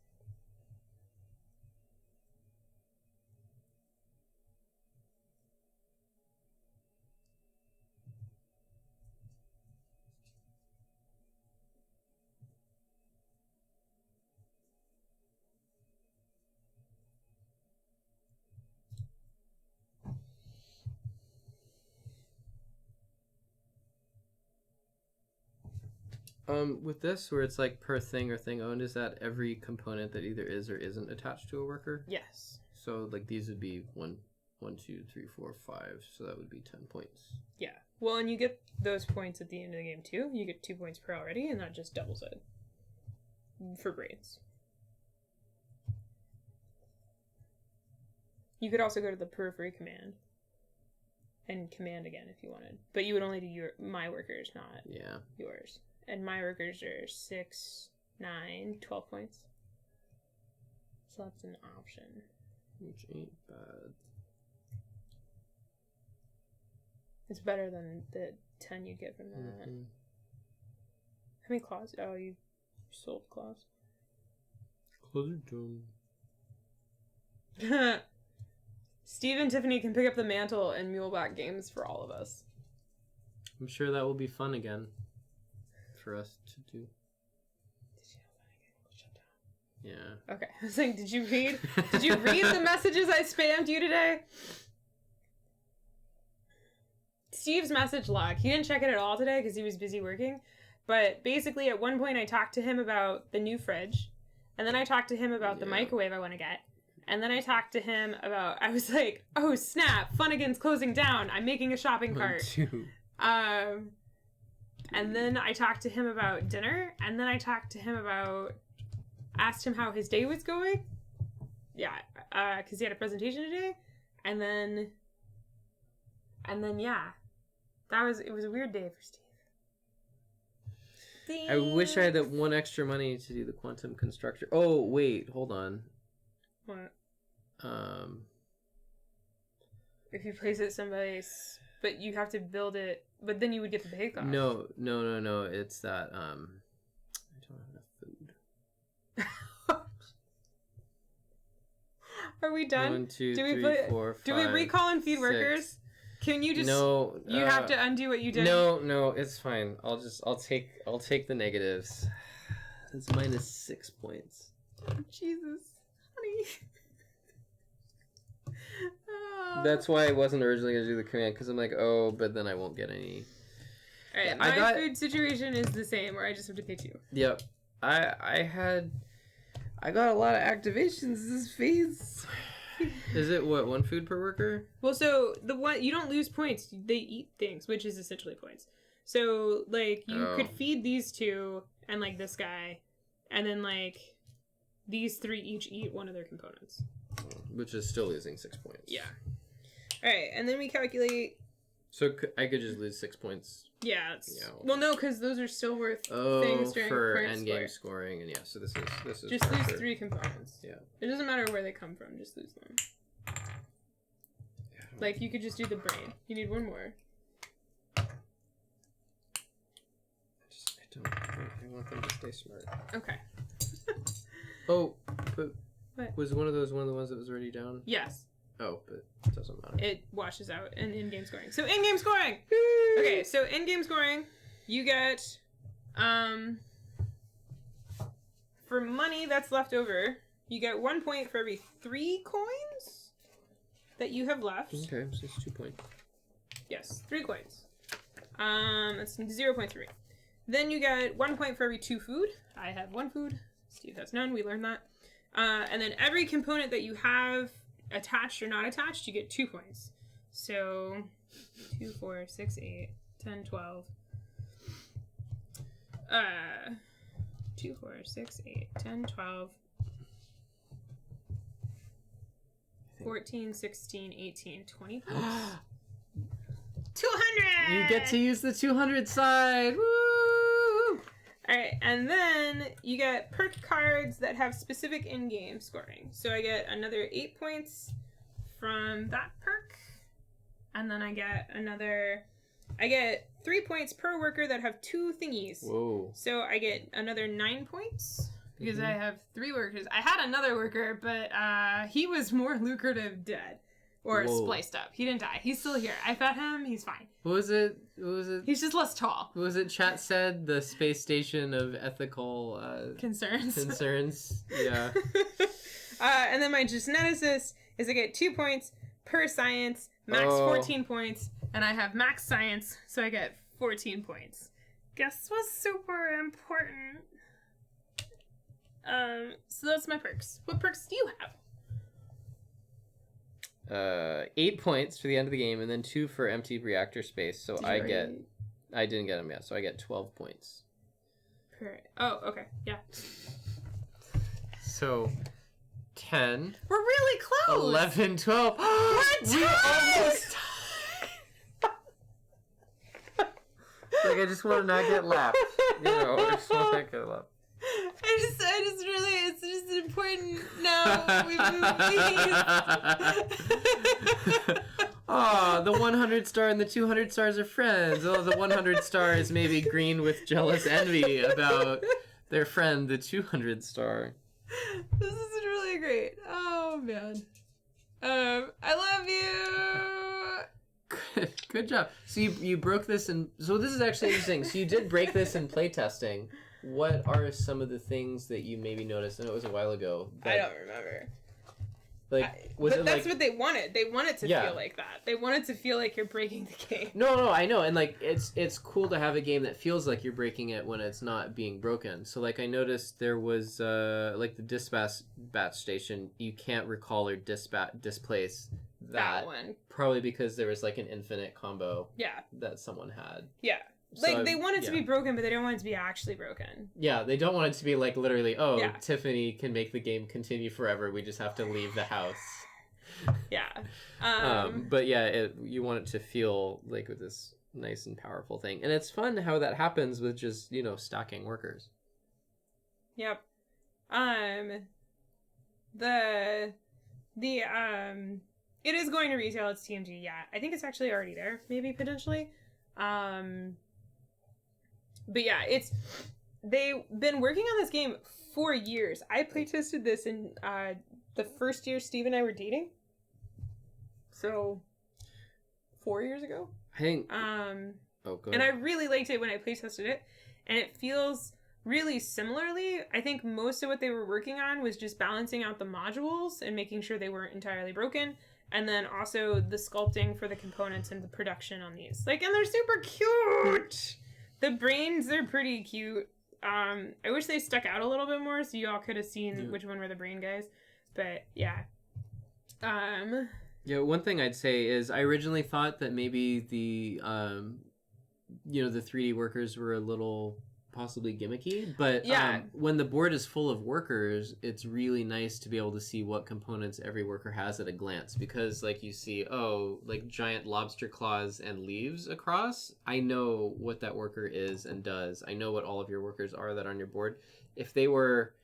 With this, where it's like per thing or thing owned, is that every component that either is or isn't attached to a worker? Yes. So, like, these would be 1, 2, 3, 4, 5. So that would be 10 points. Yeah. Well, and you get those points at the end of the game, too. You get 2 points per already, and that just doubles it. For brains. You could also go to the periphery command. And command again if you wanted. But you would only do my workers, not yours. And my workers are 6, 9, 12 points. So that's an option. Which ain't bad. It's better than the 10 you'd get from that. Mm-hmm. How many claws? Oh, you sold claws. Claws are done. Steve and Tiffany can pick up the mantle and Muleback games for all of us. I'm sure that will be fun again. For us to do. Yeah. Okay. I was like, did you read the messages I spammed you today? Steve's message log. He didn't check it at all today because he was busy working. But basically, at one point, I talked to him about the new fridge. And then I talked to him about the microwave I want to get. And then I talked to him about, I was like, oh snap, Funnigan's closing down. I'm making a shopping cart. And then I talked to him about dinner, and then I talked to him about, asked him how his day was going. Yeah, because he had a presentation today. And then, yeah. It was a weird day for Steve. Thanks. I wish I had that 1 extra money to do the quantum constructor. Oh, wait, hold on. What? If you place it someplace, but you have to build it, but then you would get the bake off. No. It's that, I don't have enough food. Are we done? 1, 2, do we 3, 4, 5, do we recall and feed 6. workers? Can you just No, you have to undo what you did? No, it's fine. I'll take the negatives. It's minus 6 points. Jesus, honey. Oh. That's why I wasn't originally gonna do the command, because I'm like, oh, but then I won't get any. Alright, my food situation is the same, where I just have to pay 2. Yep. I got a lot of activations this phase. Is it what, 1 food per worker? Well, so the one you don't lose points; they eat things, which is essentially points. So like you could feed these 2 and like this guy, and then like these 3 each eat one of their components, which is still losing 6 points. Yeah. All right, and then we calculate. So I could just lose 6 points. Yeah. Well, no, because those are still worth things during for current endgame scoring, and so this is just lose 3 components. Yeah. It doesn't matter where they come from; just lose them. Yeah, I Like, you could just do the brain. You need one more. I want them to stay smart. Okay. Oh, but What? was one of the ones that was already down? Yes. Oh, but it doesn't matter. It washes out in in-game scoring. So in-game scoring! Okay, so in-game scoring, you get, for money that's left over, you get 1 point for every 3 coins that you have left. Okay, so it's 2 points. Yes, 3 coins. That's 0.3. Then you get 1 point for every 2 food. I have 1 food. Steve has none. We learned that. And then every component that you have attached or not attached, you get 2 points. So 2, 4, 6, 8, 10, 12. 2, 4, 6, 8, 10, 12. 14, 16, 18, 20 points. 200! You get to use the 200 side! Woo! Alright, and then you get perk cards that have specific in-game scoring. So I get another 8 points from that perk. And then I get 3 points per worker that have 2 thingies. Whoa. So I get another 9 points because I have 3 workers. I had another worker, but he was more lucrative dead. Or spliced up. He didn't die. He's still here. I fed him. He's fine. What was it? He's just less tall. What was it chat said? The space station of ethical Concerns. Yeah. And then my geneticist is I get 2 points per science, max 14 points, and I have max science, so I get 14 points. Guess what's super important? So that's my perks. What perks do you have? 8 points for the end of the game, and then 2 for empty reactor space. So I didn't get them yet, so I get 12 points. Oh, okay, yeah. So 10. We're really close. 11, 12. We almost. Like I just want to not get lapped. You know, I just want to not get lapped. I just really, it's just important now. Oh, the 100 star and the 200 stars are friends. Oh, the 100 star is maybe green with jealous envy about their friend, the 200 star. This is really great. Oh, man. I love you. Good job. So you broke this in... So this is actually interesting. So you did break this in playtesting. What are some of the things that you maybe noticed? I know it was a while ago. I don't remember. Like, but that's what they wanted. They wanted to feel like that. They wanted to feel like you're breaking the game. No, I know. And, like, it's cool to have a game that feels like you're breaking it when it's not being broken. So, like, I noticed there was, like, the dispatch station, you can't recall or displace that one. Probably because there was, like, an infinite combo that someone had. Yeah. Like, they want it to be broken, but they don't want it to be actually broken. Yeah, they don't want it to be like, literally, Tiffany can make the game continue forever. We just have to leave the house. Yeah. But yeah, you want it to feel like with this nice and powerful thing. And it's fun how that happens with just, stacking workers. Yep. It is going to retail. It's TMG, yeah. I think it's actually already there, maybe, potentially. But yeah, they've been working on this game for years. I playtested this in the first year Steve and I were dating. So 4 years ago. I think. Go ahead. And I really liked it when I playtested it, and it feels really similarly. I think most of what they were working on was just balancing out the modules and making sure they weren't entirely broken. And then also the sculpting for the components and the production on these. Like, and they're super cute! The brains, they're pretty cute. I wish they stuck out a little bit more so y'all could have seen which one were the brain guys. But, yeah. Yeah, one thing I'd say is I originally thought that maybe the 3D workers were a little possibly gimmicky, but when the board is full of workers, it's really nice to be able to see what components every worker has at a glance, because like you see, like giant lobster claws and leaves across, I know what that worker is and does. I know what all of your workers are that are on your board. If they were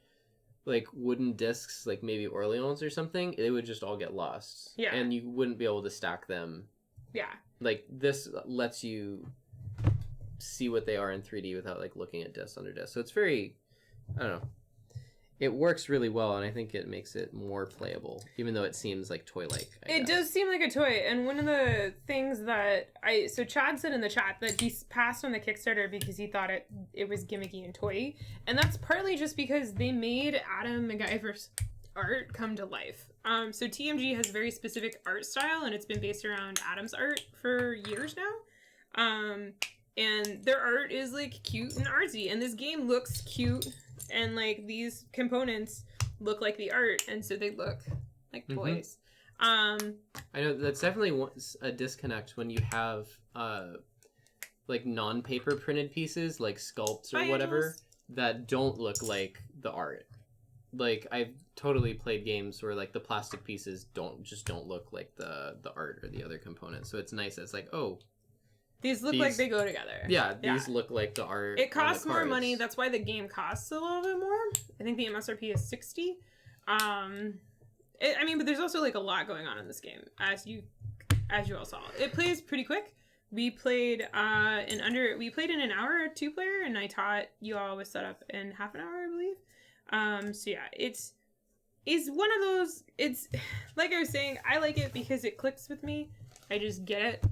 like wooden discs, like maybe Orleans or something, it would just all get lost. Yeah. And you wouldn't be able to stack them. Yeah. Like this lets you see what they are in 3D without like looking at disc under disc. So it's very, I don't know. It works really well, and I think it makes it more playable, even though it seems like toy-like. It does seem like a toy, and one of the things that so Chad said in the chat that he passed on the Kickstarter because he thought it was gimmicky and toy, and that's partly just because they made Adam MacGyver's art come to life. So TMG has very specific art style, and it's been based around Adam's art for years now. And their art is like cute and artsy, and this game looks cute. And, like, these components look like the art, and so they look like toys. I know that's definitely a disconnect when you have, like, non-paper printed pieces, like sculpts or whatever, that don't look like the art. Like, I've totally played games where, like, the plastic pieces don't look like the art or the other components. So it's nice. It's like, oh... These look like they go together. Yeah, these look like the art. It costs more money. That's why the game costs a little bit more. I think the MSRP is $60. But there's also like a lot going on in this game, as you all saw. It plays pretty quick. We played in an hour, 2-player, and I taught you all with setup in half an hour, I believe. So yeah, it's one of those. It's like I was saying, I like it because it clicks with me. I just get it.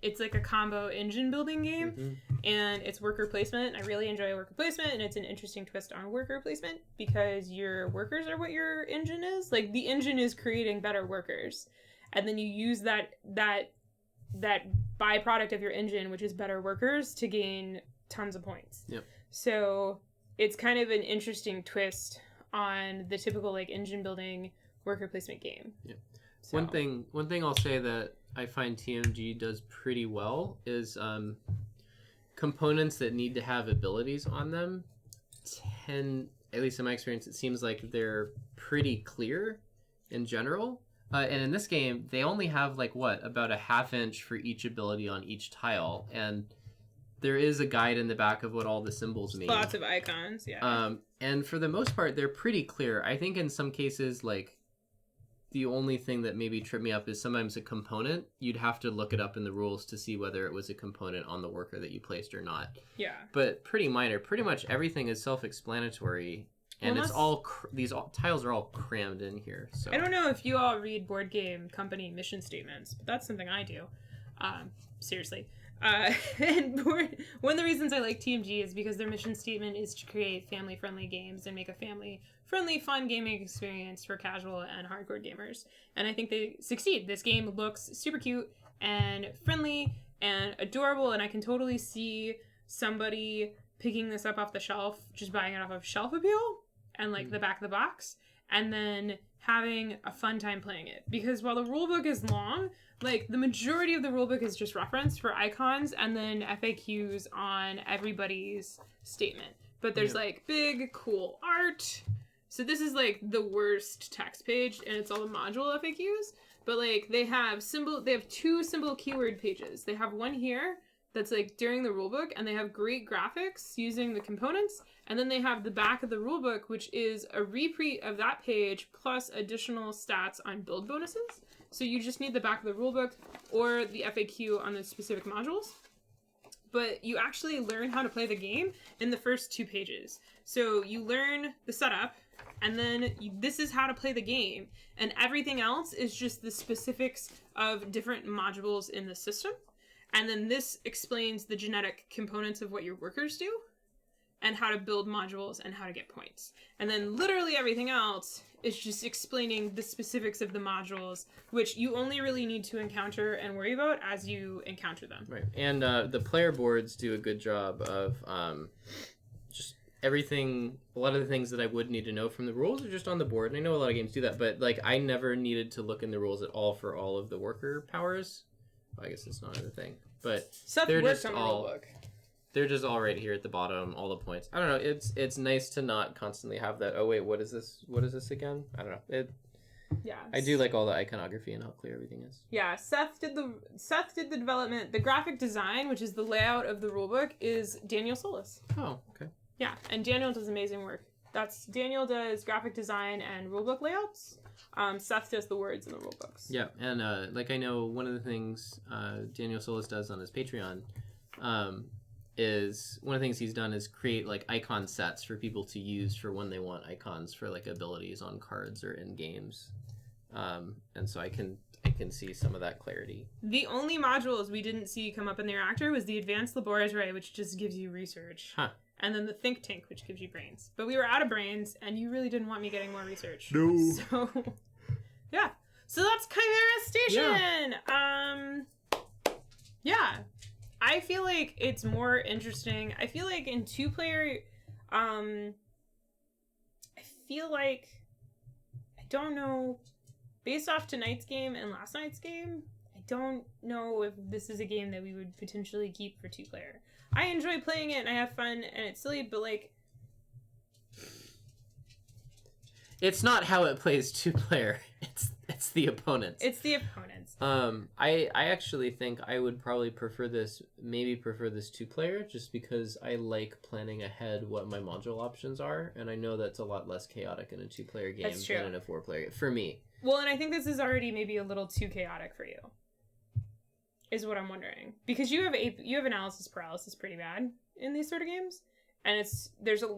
It's like a combo engine building game, and it's worker placement. I really enjoy worker placement, and it's an interesting twist on worker placement because your workers are what your engine is. Like, the engine is creating better workers, and then you use that byproduct of your engine, which is better workers, to gain tons of points. Yep. So it's kind of an interesting twist on the typical like engine building worker placement game. Yep. So. One thing I'll say that I find TMG does pretty well is components that need to have abilities on them tend, at least in my experience, it seems like they're pretty clear in general. And in this game, they only have like about a ½ inch for each ability on each tile, and there is a guide in the back of what all the symbols mean. Lots of icons, yeah. And for the most part, they're pretty clear. I think in some cases, like, the only thing that maybe tripped me up is sometimes a component. You'd have to look it up in the rules to see whether it was a component on the worker that you placed or not. Yeah. But pretty minor. Pretty much everything is self-explanatory. And it's all... these tiles are all crammed in here. So I don't know if you all read board game company mission statements, but that's something I do. Seriously. And one of the reasons I like TMG is because their mission statement is to create family-friendly games and make a family-friendly, fun gaming experience for casual and hardcore gamers. And I think they succeed. This game looks super cute and friendly and adorable, and I can totally see somebody picking this up off the shelf, just buying it off of Shelf Appeal and like the back of the box, and then having a fun time playing it. Because while the rulebook is long, like, the majority of the rulebook is just reference for icons and then FAQs on everybody's statement. But there's, like, big, cool art. So this is, like, the worst text page, and it's all the module FAQs. But, like, they have 2 symbol keyword pages. They have one here that's, like, during the rulebook, and they have great graphics using the components. And then they have the back of the rulebook, which is a reprint of that page plus additional stats on build bonuses. So you just need the back of the rulebook or the FAQ on the specific modules. But you actually learn how to play the game in the first 2 pages. So you learn the setup, and then this is how to play the game. And everything else is just the specifics of different modules in the system. And then this explains the genetic components of what your workers do, and how to build modules and how to get points. And then literally everything else is just explaining the specifics of the modules, which you only really need to encounter and worry about as you encounter them. Right. And the player boards do a good job of just everything. A lot of the things that I would need to know from the rules are just on the board. And I know a lot of games do that, but like I never needed to look in the rules at all for all of the worker powers. Well, I guess it's not a thing. But they're just all... They're just all right here at the bottom, all the points. I don't know. It's nice to not constantly have that. Oh wait, what is this? What is this again? I don't know. Yeah. I do like all the iconography and how clear everything is. Yeah, Seth did the development. The graphic design, which is the layout of the rulebook, is Daniel Solis. Oh, okay. Yeah, and Daniel does amazing work. Daniel does graphic design and rulebook layouts. Seth does the words in the rulebooks. Yeah, and I know one of the things Daniel Solis does on his Patreon is one of the things he's done is create like icon sets for people to use for when they want icons for like abilities on cards or in games. And so I can see some of that clarity. The only modules we didn't see come up in the reactor was the Advanced Laboratory, which just gives you research. Huh. And then the Think Tank, which gives you brains. But we were out of brains, and you really didn't want me getting more research. No. So, yeah. So that's Chimera Station! Yeah. I feel like it's more interesting. I feel like in 2-player, I feel like, I don't know, based off tonight's game and last night's game, I don't know if this is a game that we would potentially keep for 2-player. I enjoy playing it and I have fun and it's silly, but like... It's not how it plays 2-player. It's the opponents. It's the opponents. I actually think I would probably prefer this 2-player just because I like planning ahead what my module options are, and I know that's a lot less chaotic in a 2-player game than in a 4-player game, for me. Well, and I think this is already maybe a little too chaotic for you, is what I'm wondering. Because you have analysis paralysis pretty bad in these sort of games, and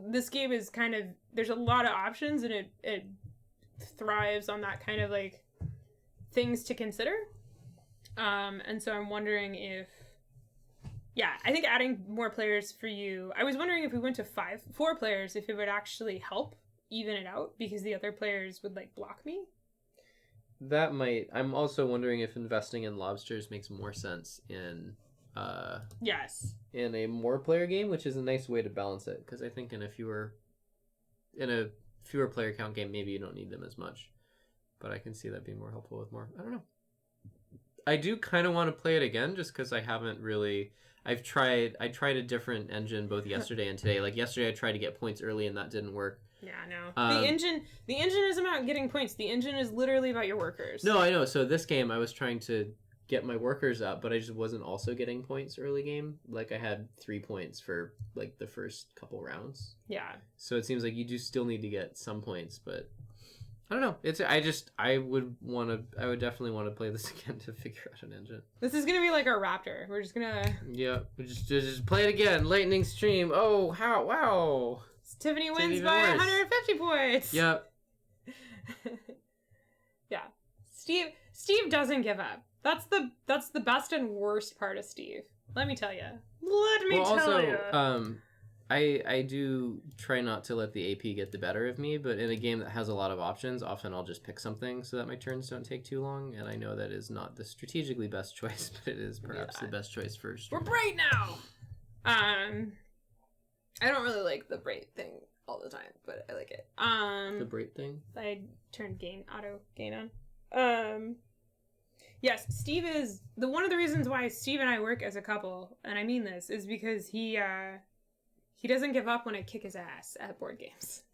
this game is kind of, there's a lot of options, and it thrives on that kind of like things to consider. And so I'm wondering if, I think adding more players for you, I was wondering if we went to 4 players, if it would actually help even it out, because the other players would like block me. That might. I'm also wondering if investing in lobsters makes more sense in yes, in a more player game, which is a nice way to balance it, because I think in a fewer player count game, maybe you don't need them as much. But I can see that being more helpful with more. I don't know. I do kind of want to play it again, just because I haven't really. I tried a different engine both yesterday and today. Like yesterday, I tried to get points early, and that didn't work. Yeah, no. The engine isn't about getting points. The engine is literally about your workers. No, I know. So this game, I was trying to get my workers up, but I just wasn't also getting points early game. Like I had 3 points for like the first couple rounds. Yeah. So it seems like you do still need to get some points, but I don't know. I would definitely want to play this again to figure out an engine. This is gonna be like our Raptor. We're just gonna. Yeah, just play it again. Lightning stream. Oh, how? Wow. Tiffany wins by 150 points. Yep. Yeah. Steve doesn't give up. That's the best and worst part of Steve. Let me tell you. I do try not to let the AP get the better of me, but in a game that has a lot of options, often I'll just pick something so that my turns don't take too long, and I know that is not the strategically best choice, but it is perhaps the best choice for stream. We're bright now! I don't really like the bright thing all the time, but I like it. The bright thing? I turned auto gain on. Yes, Steve is one of the reasons why Steve and I work as a couple, and I mean this, is because he doesn't give up when I kick his ass at board games.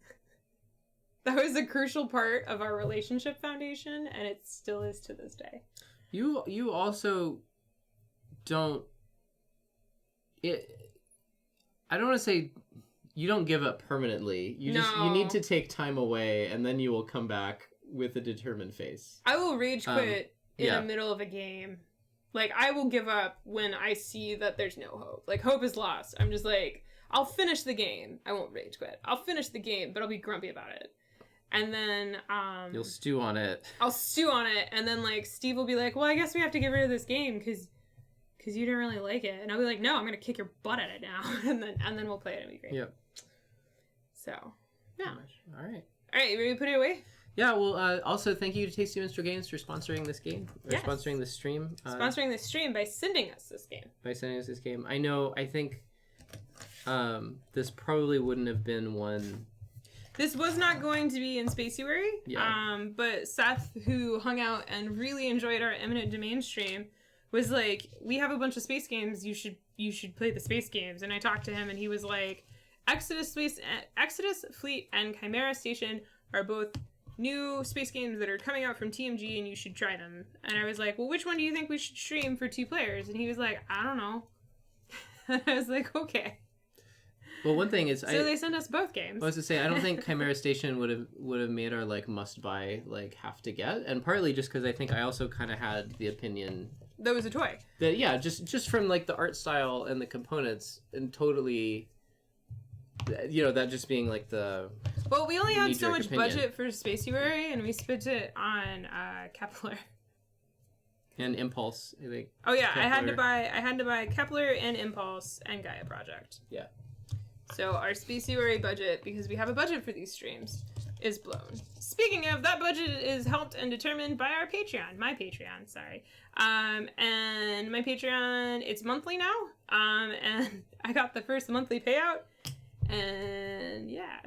That was a crucial part of our relationship foundation, and it still is to this day. You also don't. I don't want to say you don't give up permanently. You need to take time away, and then you will come back with a determined face. I will rage quit in the middle of a game. Like, I will give up when I see that there's no hope. Like, hope is lost. I'm just like, I'll finish the game. I won't rage quit. I'll finish the game, but I'll be grumpy about it. And then, you'll stew on it. I'll stew on it, and then, like, Steve will be like, well, I guess we have to get rid of this game, because you didn't really like it. And I'll be like, no, I'm going to kick your butt at it now. and then we'll play it, and it'll be great. Yep. So, yeah. All right. All right, you ready to put it away? Yeah, well, also thank you to Tasty Minstrel Games for sponsoring this game. Yes. Sponsoring this stream. Sponsoring this stream by sending us this game. I think this probably wouldn't have been one. This was not going to be in Spaciary. Yeah. But Seth, who hung out and really enjoyed our Eminent Domain stream, was like, we have a bunch of space games, you should play the space games. And I talked to him and he was like, Exodus, Fleet, and Chimera Station are both new space games that are coming out from TMG and you should try them. And I was like, well, which one do you think we should stream for 2 players? And he was like, I don't know. And I was like, okay. Well, one thing is, So they sent us both games. I was to say, I don't think Chimera Station would have made our like must buy like have to get, and partly just because I think I also kind of had the opinion that was a toy. That yeah, just from like the art style and the components, and totally, you know, that just being like the. Well, we only had so much opinion. budget for Spaceuary, and we spent it on Kepler. And Impulse, I think. Oh yeah, Kepler. I had to buy Kepler and Impulse and Gaia Project. Yeah. So our Spaceuary budget, because we have a budget for these streams, is blown. Speaking of, that budget is helped and determined by our Patreon. My Patreon, sorry. And my Patreon, it's monthly now. And I got the first monthly payout. And yeah.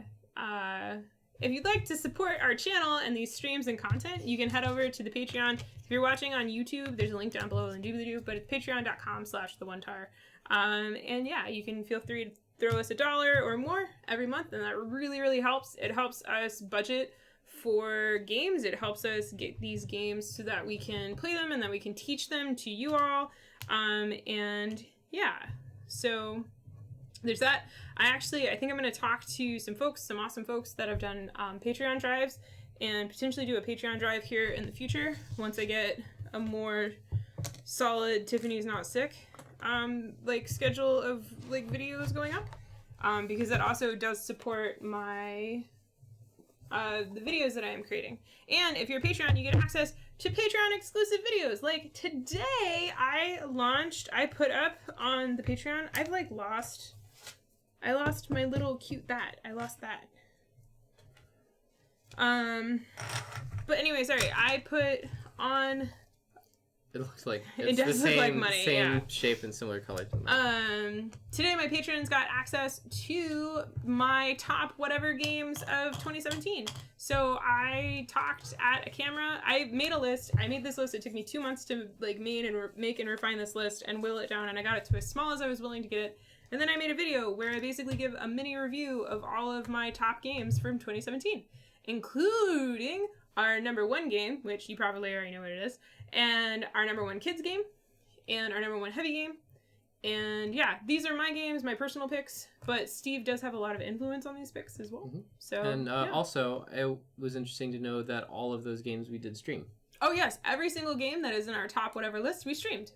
If you'd like to support our channel and these streams and content, you can head over to the Patreon. If you're watching on YouTube, there's a link down below in the doobly-doo, but it's patreon.com/theonetar. And yeah, you can feel free to throw us $1 or more every month, and that really, really helps. It helps us budget for games. It helps us get these games so that we can play them and that we can teach them to you all. And yeah, so there's that. I think I'm going to talk to some awesome folks that have done Patreon drives, and potentially do a Patreon drive here in the future once I get a more solid Tiffany's Not Sick like schedule of like videos going up, because that also does support my the videos that I am creating. And if you're a Patreon, you get access to Patreon exclusive videos. Like today I put up on the Patreon, I lost my little cute bat. I lost that. But anyway, sorry. I put on. It looks like it does look like money. Same shape and similar color to that. Today my patrons got access to my top whatever games of 2017. So I talked at a camera. I made a list. I made this list. It took me 2 months to like make and refine this list and whittle it down, and I got it to as small as I was willing to get it. And then I made a video where I basically give a mini review of all of my top games from 2017, including our number 1 game, which you probably already know what it is, and our number 1 kids game, and our number 1 heavy game. And yeah, these are my games, my personal picks, but Steve does have a lot of influence on these picks as well. Mm-hmm. So and also, it was interesting to know that all of those games we did stream. Oh yes, every single game that is in our top whatever list we streamed.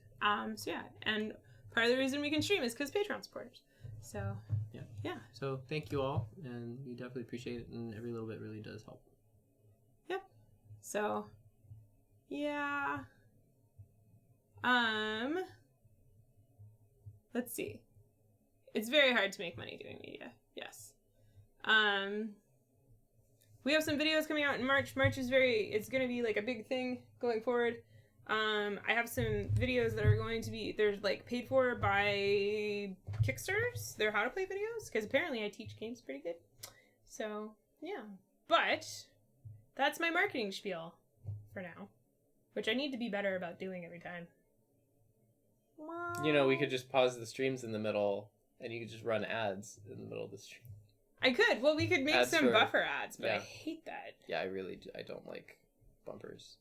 So yeah, and part of the reason we can stream is because Patreon supporters. So yeah. So thank you all, and we definitely appreciate it, and every little bit really does help. Yeah. So yeah. Let's see. It's very hard to make money doing media. Yes. We have some videos coming out in March. March is it's going to be like a big thing going forward. I have some videos that are going to be, they're like paid for by Kickstarters. They're how to play videos, because apparently I teach games pretty good. So yeah, but that's my marketing spiel for now, which I need to be better about doing every time. You know, we could just pause the streams in the middle, and you could just run ads in the middle of the stream. I could. Well, we could make ads some buffer ads, but yeah. I hate that. Yeah, I don't like bumpers.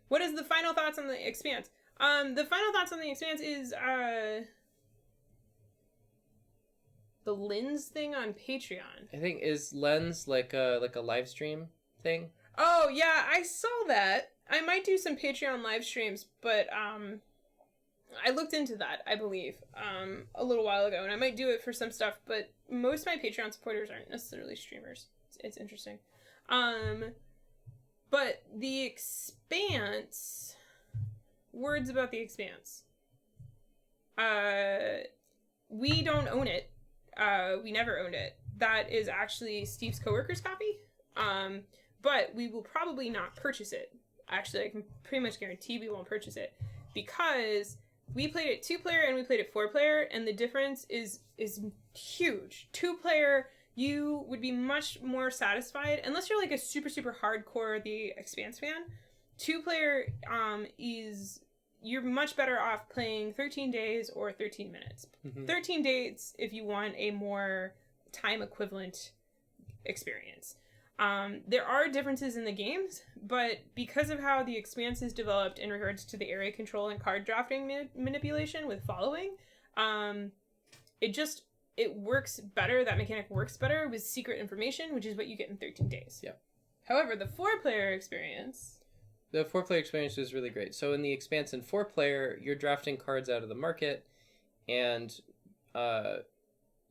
What is the final thoughts on The Expanse? The final thoughts on The Expanse is the Lens thing on Patreon. I think is Lens like a live stream thing. Oh yeah, I saw that. I might do some Patreon live streams, but I looked into that, I believe, a little while ago, and I might do it for some stuff, but most of my Patreon supporters aren't necessarily streamers. It's interesting. But The Expanse, words about The Expanse. We don't own it. We never owned it. That is actually Steve's coworker's copy. But we will probably not purchase it. Actually, I can pretty much guarantee we won't purchase it, because we played it 2-player and we played it 4-player, and the difference is huge. 2-player, you would be much more satisfied, unless you're like a super, super hardcore The Expanse fan. 2-player you're much better off playing 13 days or 13 minutes. Mm-hmm. 13 days if you want a more time equivalent experience. There are differences in the games, but because of how The Expanse is developed in regards to the area control and card drafting manipulation with following, it just it works better, that mechanic works better with secret information, which is what you get in 13 days. Yep. However, the 4-player experience... The 4-player experience is really great. So in the expansion 4-player, you're drafting cards out of the market, and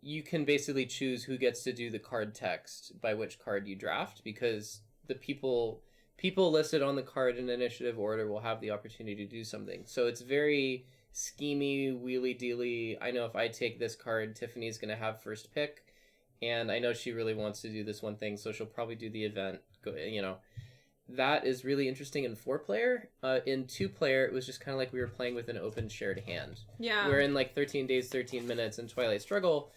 you can basically choose who gets to do the card text by which card you draft, because the people listed on the card in initiative order will have the opportunity to do something. So it's very schemy, wheelie-dealy. I know if I take this card, Tiffany's going to have first pick, and I know she really wants to do this one thing, so she'll probably do the event. That is really interesting in 4-player. In 2-player, it was just kind of like we were playing with an open shared hand. Yeah. Where in like 13 Days, 13 Minutes and Twilight Struggle,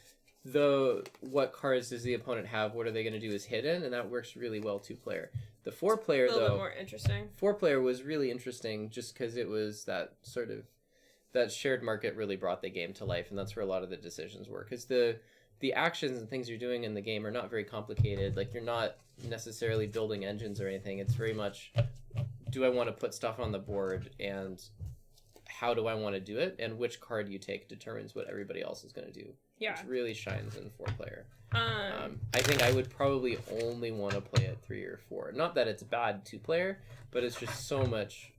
what cards does the opponent have, what are they going to do is hidden, and that works really well 2-player. The 4-player, a little bit more interesting. 4-player was really interesting just because it was that shared market really brought the game to life, and that's where a lot of the decisions were. Because the actions and things you're doing in the game are not very complicated. Like, you're not necessarily building engines or anything. It's very much, do I want to put stuff on the board, and how do I want to do it, and which card you take determines what everybody else is going to do. Yeah. Which really shines in 4-player. I think I would probably only want to play it 3 or 4. Not that it's bad 2-player, but it's just so much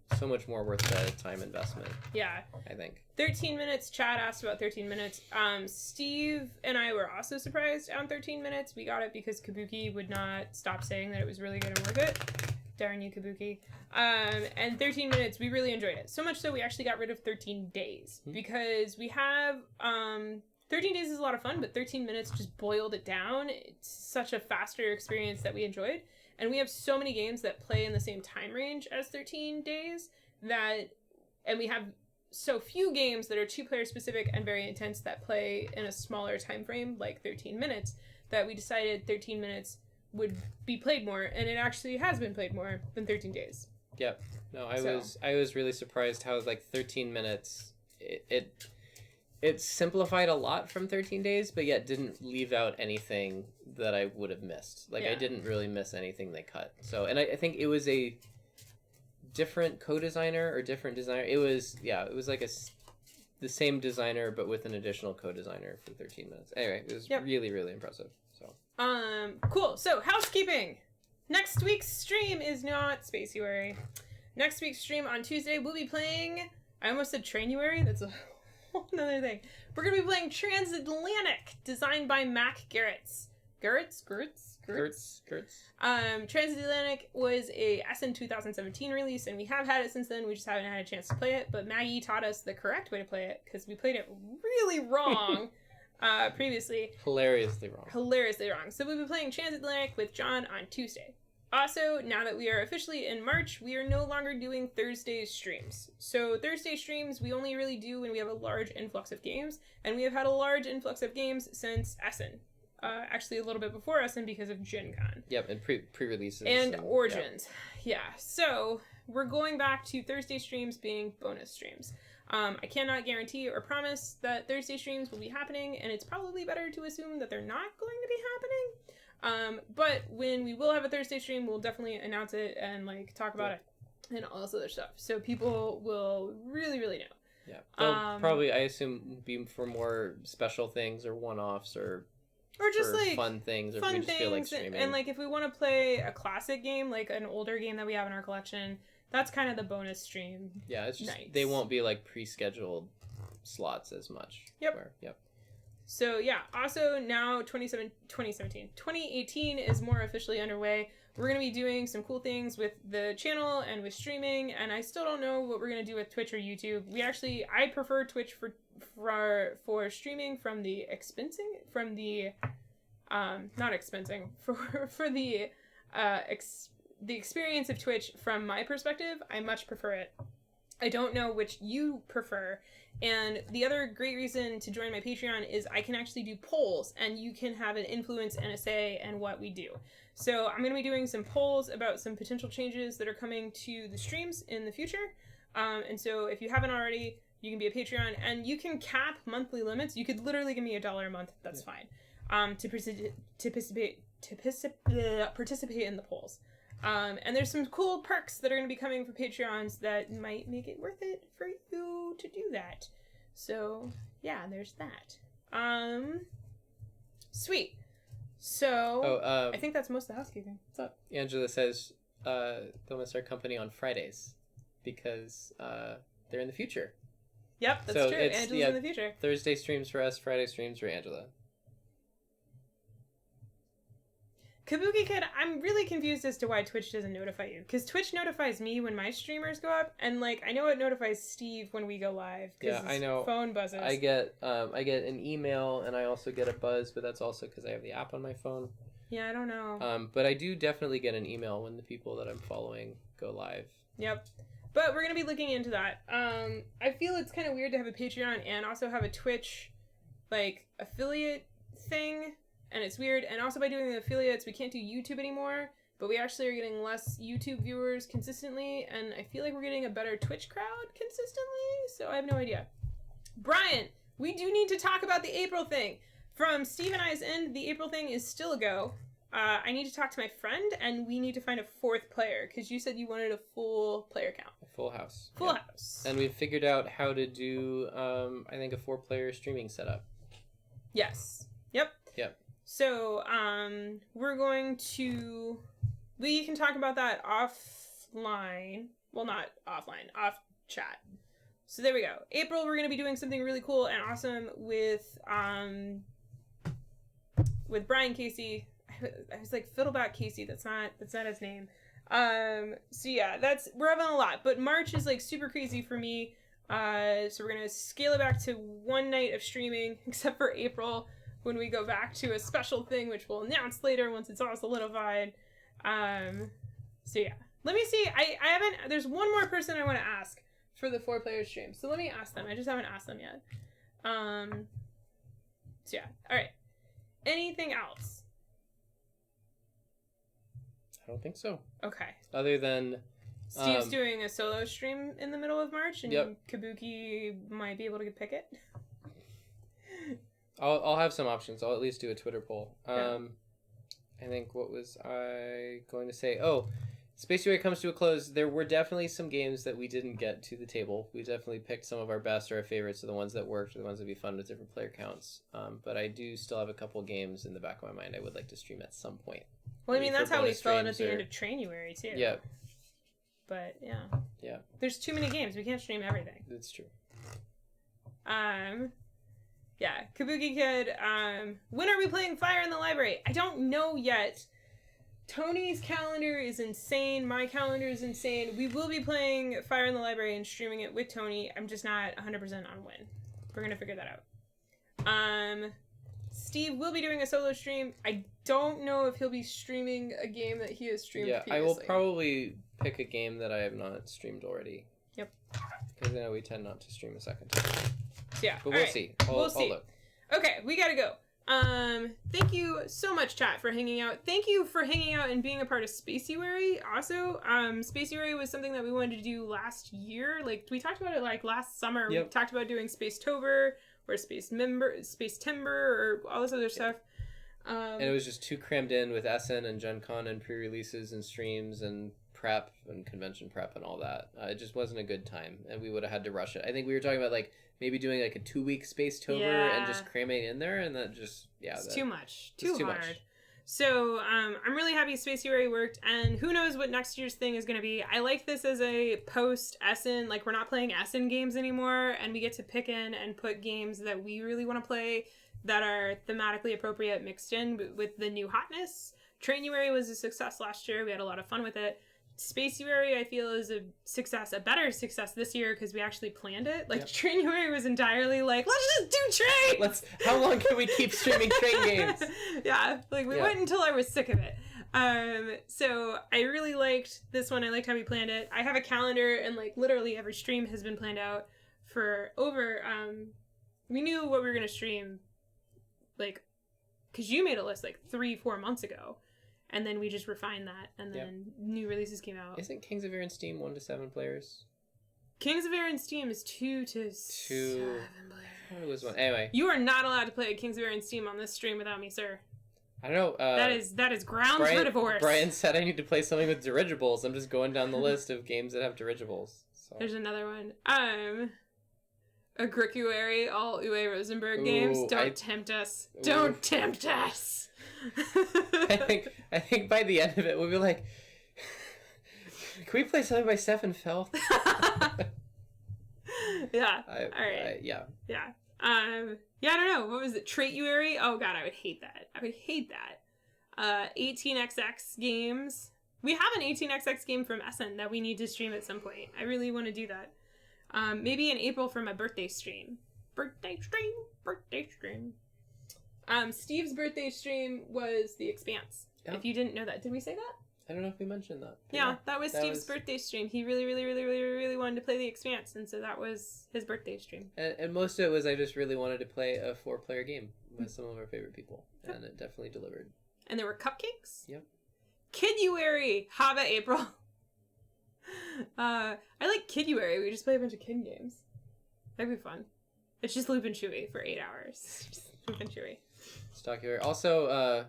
more worth the time investment. Yeah. I think. 13 minutes. Chad asked about 13 minutes. Steve and I were also surprised on 13 minutes. We got it because Kabuki would not stop saying that it was really good and worth it. Darn you, Kabuki. And 13 minutes, we really enjoyed it. So much so we actually got rid of 13 days. Because we have... 13 days is a lot of fun, but 13 minutes just boiled it down. It's such a faster experience that we enjoyed. And we have so many games that play in the same time range as 13 days and we have so few games that are 2-player specific and very intense that play in a smaller time frame, like 13 minutes, that we decided 13 minutes would be played more, and it actually has been played more than 13 days. Yep. No, I was really surprised how 13 minutes it simplified a lot from 13 days, but yet didn't leave out anything that I would have missed. I didn't really miss anything they cut. So, and I think it was a different co-designer or different designer. It was like the same designer, but with an additional co-designer for 13 minutes. Anyway, it was really, really impressive. So, cool. So, housekeeping. Next week's stream is not Spaceuary. Next week's stream on Tuesday, we'll be playing, I almost said Trainuary. That's a another thing. We're going to be playing Transatlantic, designed by Mac Gertz. Gertz? Transatlantic was a SN 2017 release, and we have had it since then. We just haven't had a chance to play it, but Maggie taught us the correct way to play it, because we played it really wrong previously. Hilariously wrong. So we'll be playing Transatlantic with John on Tuesday. Also, now that we are officially in March, we are no longer doing Thursday streams. So Thursday streams we only really do when we have a large influx of games, and we have had a large influx of games since Essen. Actually, a little bit before Essen because of Gen Con. Yep, and pre-releases. And Origins. Yeah, so we're going back to Thursday streams being bonus streams. I cannot guarantee or promise that Thursday streams will be happening, and it's probably better to assume that they're not going to be happening. But when we will have a Thursday stream, we'll definitely announce it and talk about it and all this other stuff. So people will really, really know. Yeah. They'll probably, I assume, be for more special things or one-offs or just fun things, or fun if we just feel like streaming. And if we want to play a classic game, like an older game that we have in our collection, that's kind of the bonus stream. Yeah, it's just nights. They won't be pre-scheduled slots as much. Yep. So yeah, also now 2018 is more officially underway. We're going to be doing some cool things with the channel and with streaming, and I still don't know what we're going to do with Twitch or YouTube. I prefer Twitch for streaming from the the experience of Twitch from my perspective. I much prefer it. I don't know which you prefer. And the other great reason to join my Patreon is I can actually do polls, and you can have an influence and a say in what we do. So I'm going to be doing some polls about some potential changes that are coming to the streams in the future. And so if you haven't already, you can be a Patreon, and you can cap monthly limits. You could literally give me $1 a month. That's fine. To participate in the polls. And there's some cool perks that are going to be coming for Patreons that might make it worth it for you to do that. So, yeah, there's that. Sweet. So, I think that's most of the housekeeping. What's up? Angela says they'll miss our company on Fridays because they're in the future. Yep, that's true. Angela's in the future. Thursday streams for us, Friday streams for Angela. Kabuki Kid, I'm really confused as to why Twitch doesn't notify you. Because Twitch notifies me when my streamers go up, and like I know it notifies Steve when we go live. Yeah, I know. Phone buzzes. I get an email, and I also get a buzz, but that's also because I have the app on my phone. Yeah, I don't know. But I do definitely get an email when the people that I'm following go live. Yep. But we're gonna be looking into that. I feel it's kind of weird to have a Patreon and also have a Twitch, like affiliate thing. And it's weird, and also by doing the affiliates, we can't do YouTube anymore, but we actually are getting less YouTube viewers consistently, and I feel like we're getting a better Twitch crowd consistently, so I have no idea. Brian, we do need to talk about the April thing. From Steve and I's end, the April thing is still a go. I need to talk to my friend, and we need to find a 4th player, because you said you wanted a full player count. A full house. Full house. And we've figured out how to do, I think, a 4-player streaming setup. Yes. Yep. So, we're going to... We can talk about that offline. Well, not offline. Off chat. So there we go. April, we're going to be doing something really cool and awesome with Brian Casey. I was like, Fiddleback Casey. That's not his name. So yeah, we're having a lot. But March is like super crazy for me. So we're going to scale it back to 1 night of streaming, except for April, when we go back to a special thing, which we'll announce later once it's all solidified. So yeah. Let me see. I haven't... There's one more person I want to ask for the 4-player stream. So let me ask them. I just haven't asked them yet. So yeah. All right. Anything else? I don't think so. Okay. Other than... Steve's doing a solo stream in the middle of March, and Kabuki might be able to pick it. I'll have some options. I'll at least do a Twitter poll. I think, what was I going to say? Oh, Space Area comes to a close. There were definitely some games that we didn't get to the table. We definitely picked some of our best or our favorites, or the ones that worked, or the ones that would be fun with different player counts. But I do still have a couple games in the back of my mind I would like to stream at some point. Well, I mean, that's how we felt at the end of Trainuary, too. Yeah. But, yeah. Yeah. There's too many games. We can't stream everything. That's true. Yeah, Kabuki Kid, when are we playing Fire in the Library? I don't know yet. Tony's calendar is insane. My calendar is insane. We will be playing Fire in the Library and streaming it with Tony. I'm just not 100% on when. We're going to figure that out. Steve will be doing a solo stream. I don't know if he'll be streaming a game that he has streamed previously. I will probably pick a game that I have not streamed already. Yep. Because I know we tend not to stream a second time. Yeah, but we'll see. We'll see. Look. Okay, we gotta go. Thank you so much, chat, for hanging out. Thank you for hanging out and being a part of Spaceuary. Also, Spaceuary was something that we wanted to do last year. Like, we talked about it like last summer. Yep. We talked about doing Spacetober or Space-Timber or all this other stuff. And it was just too crammed in with Essen and Gen Con and pre-releases and streams and prep and convention prep and all that. It just wasn't a good time, and we would have had to rush it. I think we were talking about like maybe doing like a 2-week Spacetober and just cramming it in there, and that just it's too much, too hard. So I'm really happy Spaceuary worked, and who knows what next year's thing is going to be. I like this as a post Essen, like we're not playing Essen games anymore, and we get to pick in and put games that we really want to play that are thematically appropriate mixed in with the new hotness. Trainuary was a success last year. We had a lot of fun with it. Spaceuary, I feel, is a success, a better success this year because we actually planned it. Like, Trainuary was entirely like, let's just do train! How long can we keep streaming train games? Yeah, like, we went until I was sick of it. So I really liked this one. I liked how we planned it. I have a calendar, and, like, literally every stream has been planned out for over, we knew what we were going to stream, like, because you made a list, like, 3-4 months ago. And then we just refined that, and then new releases came out. Isn't Kings of Air and Steam 1 to 7 players? Kings of Air and Steam is 2 to 7 players. It was one. Anyway, you are not allowed to play Kings of Air and Steam on this stream without me, sir. I don't know. That is grounds for divorce. Brian said I need to play something with dirigibles. I'm just going down the list of games that have dirigibles. So. There's another one. Agrickuary, all Uwe Rosenberg games. Don't tempt us. Don't tempt us. I think by the end of it, we'll be like, can we play something by Stefan Feld? Yeah. All right. Yeah. Yeah. Yeah, I don't know. What was it? Traituary? Oh, God, I would hate that. 18xx games. We have an 18xx game from Essen that we need to stream at some point. I really want to do that. Maybe in April for my birthday stream. Birthday stream. Steve's birthday stream was The Expanse. Yeah. If you didn't know that. Did we say that? I don't know if we mentioned that. Yeah, that was Steve's birthday stream. He really wanted to play The Expanse, and so that was his birthday stream. And most of it was I just really wanted to play a 4-player game with some of our favorite people, and it definitely delivered. And there were cupcakes? Yep. Kiduary! Haba April. I like Kiduary. We just play a bunch of kid games. That'd be fun. It's just Loop and Chewy for 8 hours. Just Loop and Chewy. Stockyary. Also,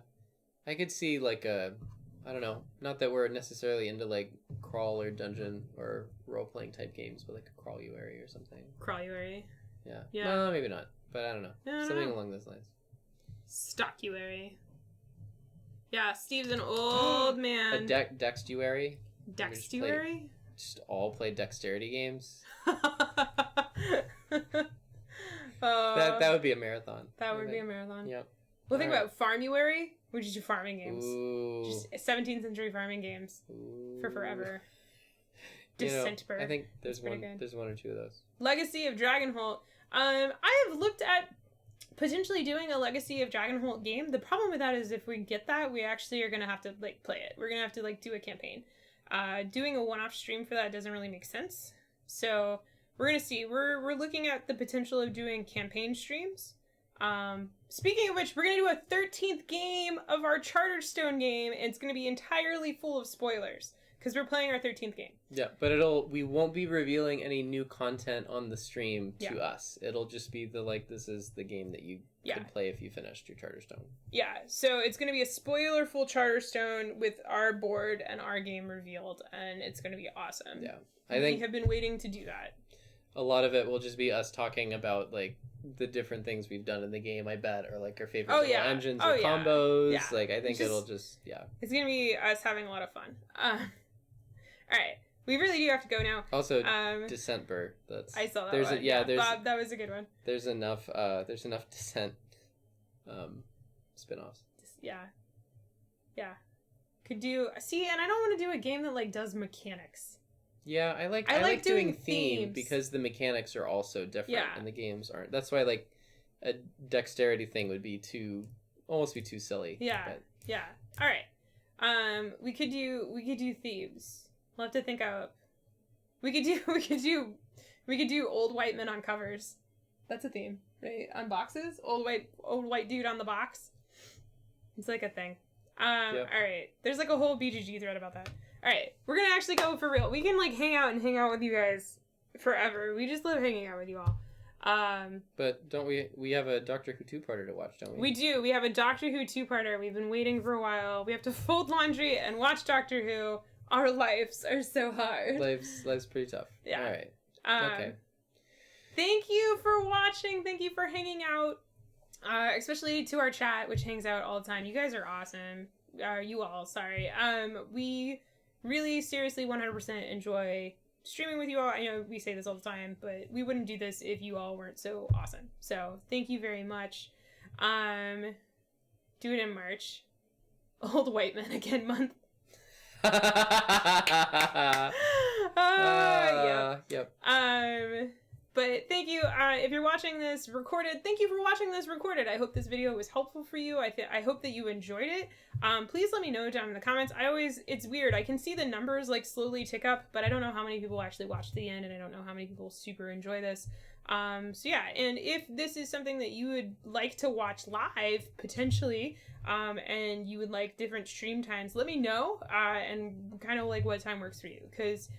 I could see like I don't know, not that we're necessarily into like crawl or dungeon or role-playing type games, but like a crawluary or something. Crawluary. Yeah. Yeah. Well, maybe not, but I don't know. Something along those lines. Stockuary. Yeah, Steve's an old man. A dextuary. Dextuary? Just all play dexterity games. That would be a marathon. That would be a marathon. Yep. Well, think about Farmuary, which is your farming games. Ooh. Just 17th century farming games. Ooh. For forever. December. I think there's one or two of those. Legacy of Dragonholt. I have looked at potentially doing a Legacy of Dragonholt game. The problem with that is if we get that, we actually are going to have to like play it. We're going to have to like do a campaign. Doing a one-off stream for that doesn't really make sense. So we're going to see. We're looking at the potential of doing campaign streams. Speaking of which, we're going to do a 13th game of our Charterstone game, and it's going to be entirely full of spoilers, because we're playing our 13th game. Yeah, but we won't be revealing any new content on the stream to us. It'll just be this is the game that you could play if you finished your Charterstone. Yeah, so it's going to be a spoiler-full Charterstone with our board and our game revealed, and it's going to be awesome. Yeah. We have been waiting to do that. A lot of it will just be us talking about, like, the different things we've done in the game, I bet, or like our favorite engines or combos. Yeah. Like, I think it'll just, It's gonna be us having a lot of fun. Alright. We really do have to go now. Also, Descent Burr. I saw that one. Bob, that was a good one. There's enough Descent spin-offs. Yeah. Could do, and I don't want to do a game that like does mechanics. Yeah, I like doing theme because the mechanics are also different and the games aren't. That's why like a dexterity thing would be almost too silly. Yeah. But... Yeah. All right. We could do thieves. We'll have to think out. We could do old white men on covers. That's a theme, right? On boxes, old white dude on the box. It's like a thing. All right. There's like a whole BGG thread about that. All right, we're gonna actually go for real. We can like hang out with you guys forever. We just love hanging out with you all. But don't we have a Doctor Who 2-parter to watch, don't we? We do. We have a Doctor Who 2-parter. We've been waiting for a while. We have to fold laundry and watch Doctor Who. Our lives are so hard. Life's pretty tough. Yeah. All right. Okay. Thank you for watching. Thank you for hanging out. Especially to our chat, which hangs out all the time. You guys are awesome. You all, sorry. We really seriously 100% enjoy streaming with you all. I know we say this all the time, but we wouldn't do this if you all weren't so awesome. So thank you very much. Do it in March. Old White Men Again month. Yep. But thank you. If you're watching this recorded, thank you for watching this recorded. I hope this video was helpful for you. I hope that you enjoyed it. Please let me know down in the comments. It's weird. I can see the numbers like slowly tick up, but I don't know how many people actually watch to the end, and I don't know how many people super enjoy this. So yeah, and if this is something that you would like to watch live, potentially, and you would like different stream times, let me know, and kind of like what time works for you, because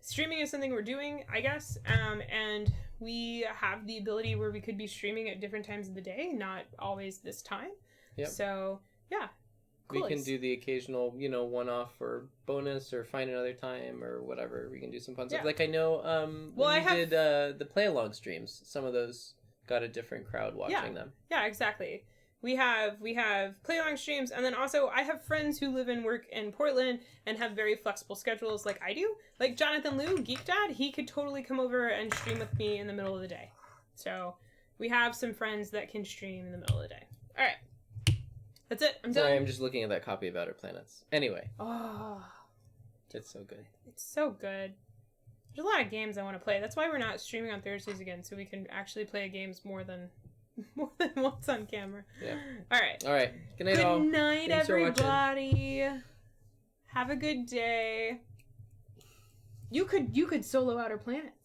streaming is something we're doing, I guess, and we have the ability where we could be streaming at different times of the day, not always this time. Yep. So, yeah. We can do the occasional, one-off or bonus or find another time or whatever. We can do some fun stuff. Like I know when we did the play-along streams, some of those got a different crowd watching them. Yeah, exactly. We have play-along streams, and then also I have friends who live and work in Portland and have very flexible schedules like I do. Like Jonathan Liu, Geek Dad, he could totally come over and stream with me in the middle of the day. So we have some friends that can stream in the middle of the day. All right. That's it. I'm done. Sorry, I'm just looking at that copy of Outer Planets. Anyway. Oh. It's so good. It's so good. There's a lot of games I want to play. That's why we're not streaming on Thursdays again, so we can actually play games more than once on camera. Yeah. All right. All right. Good night, all. Good night, everybody. Have a good day. You could solo Outer Planets.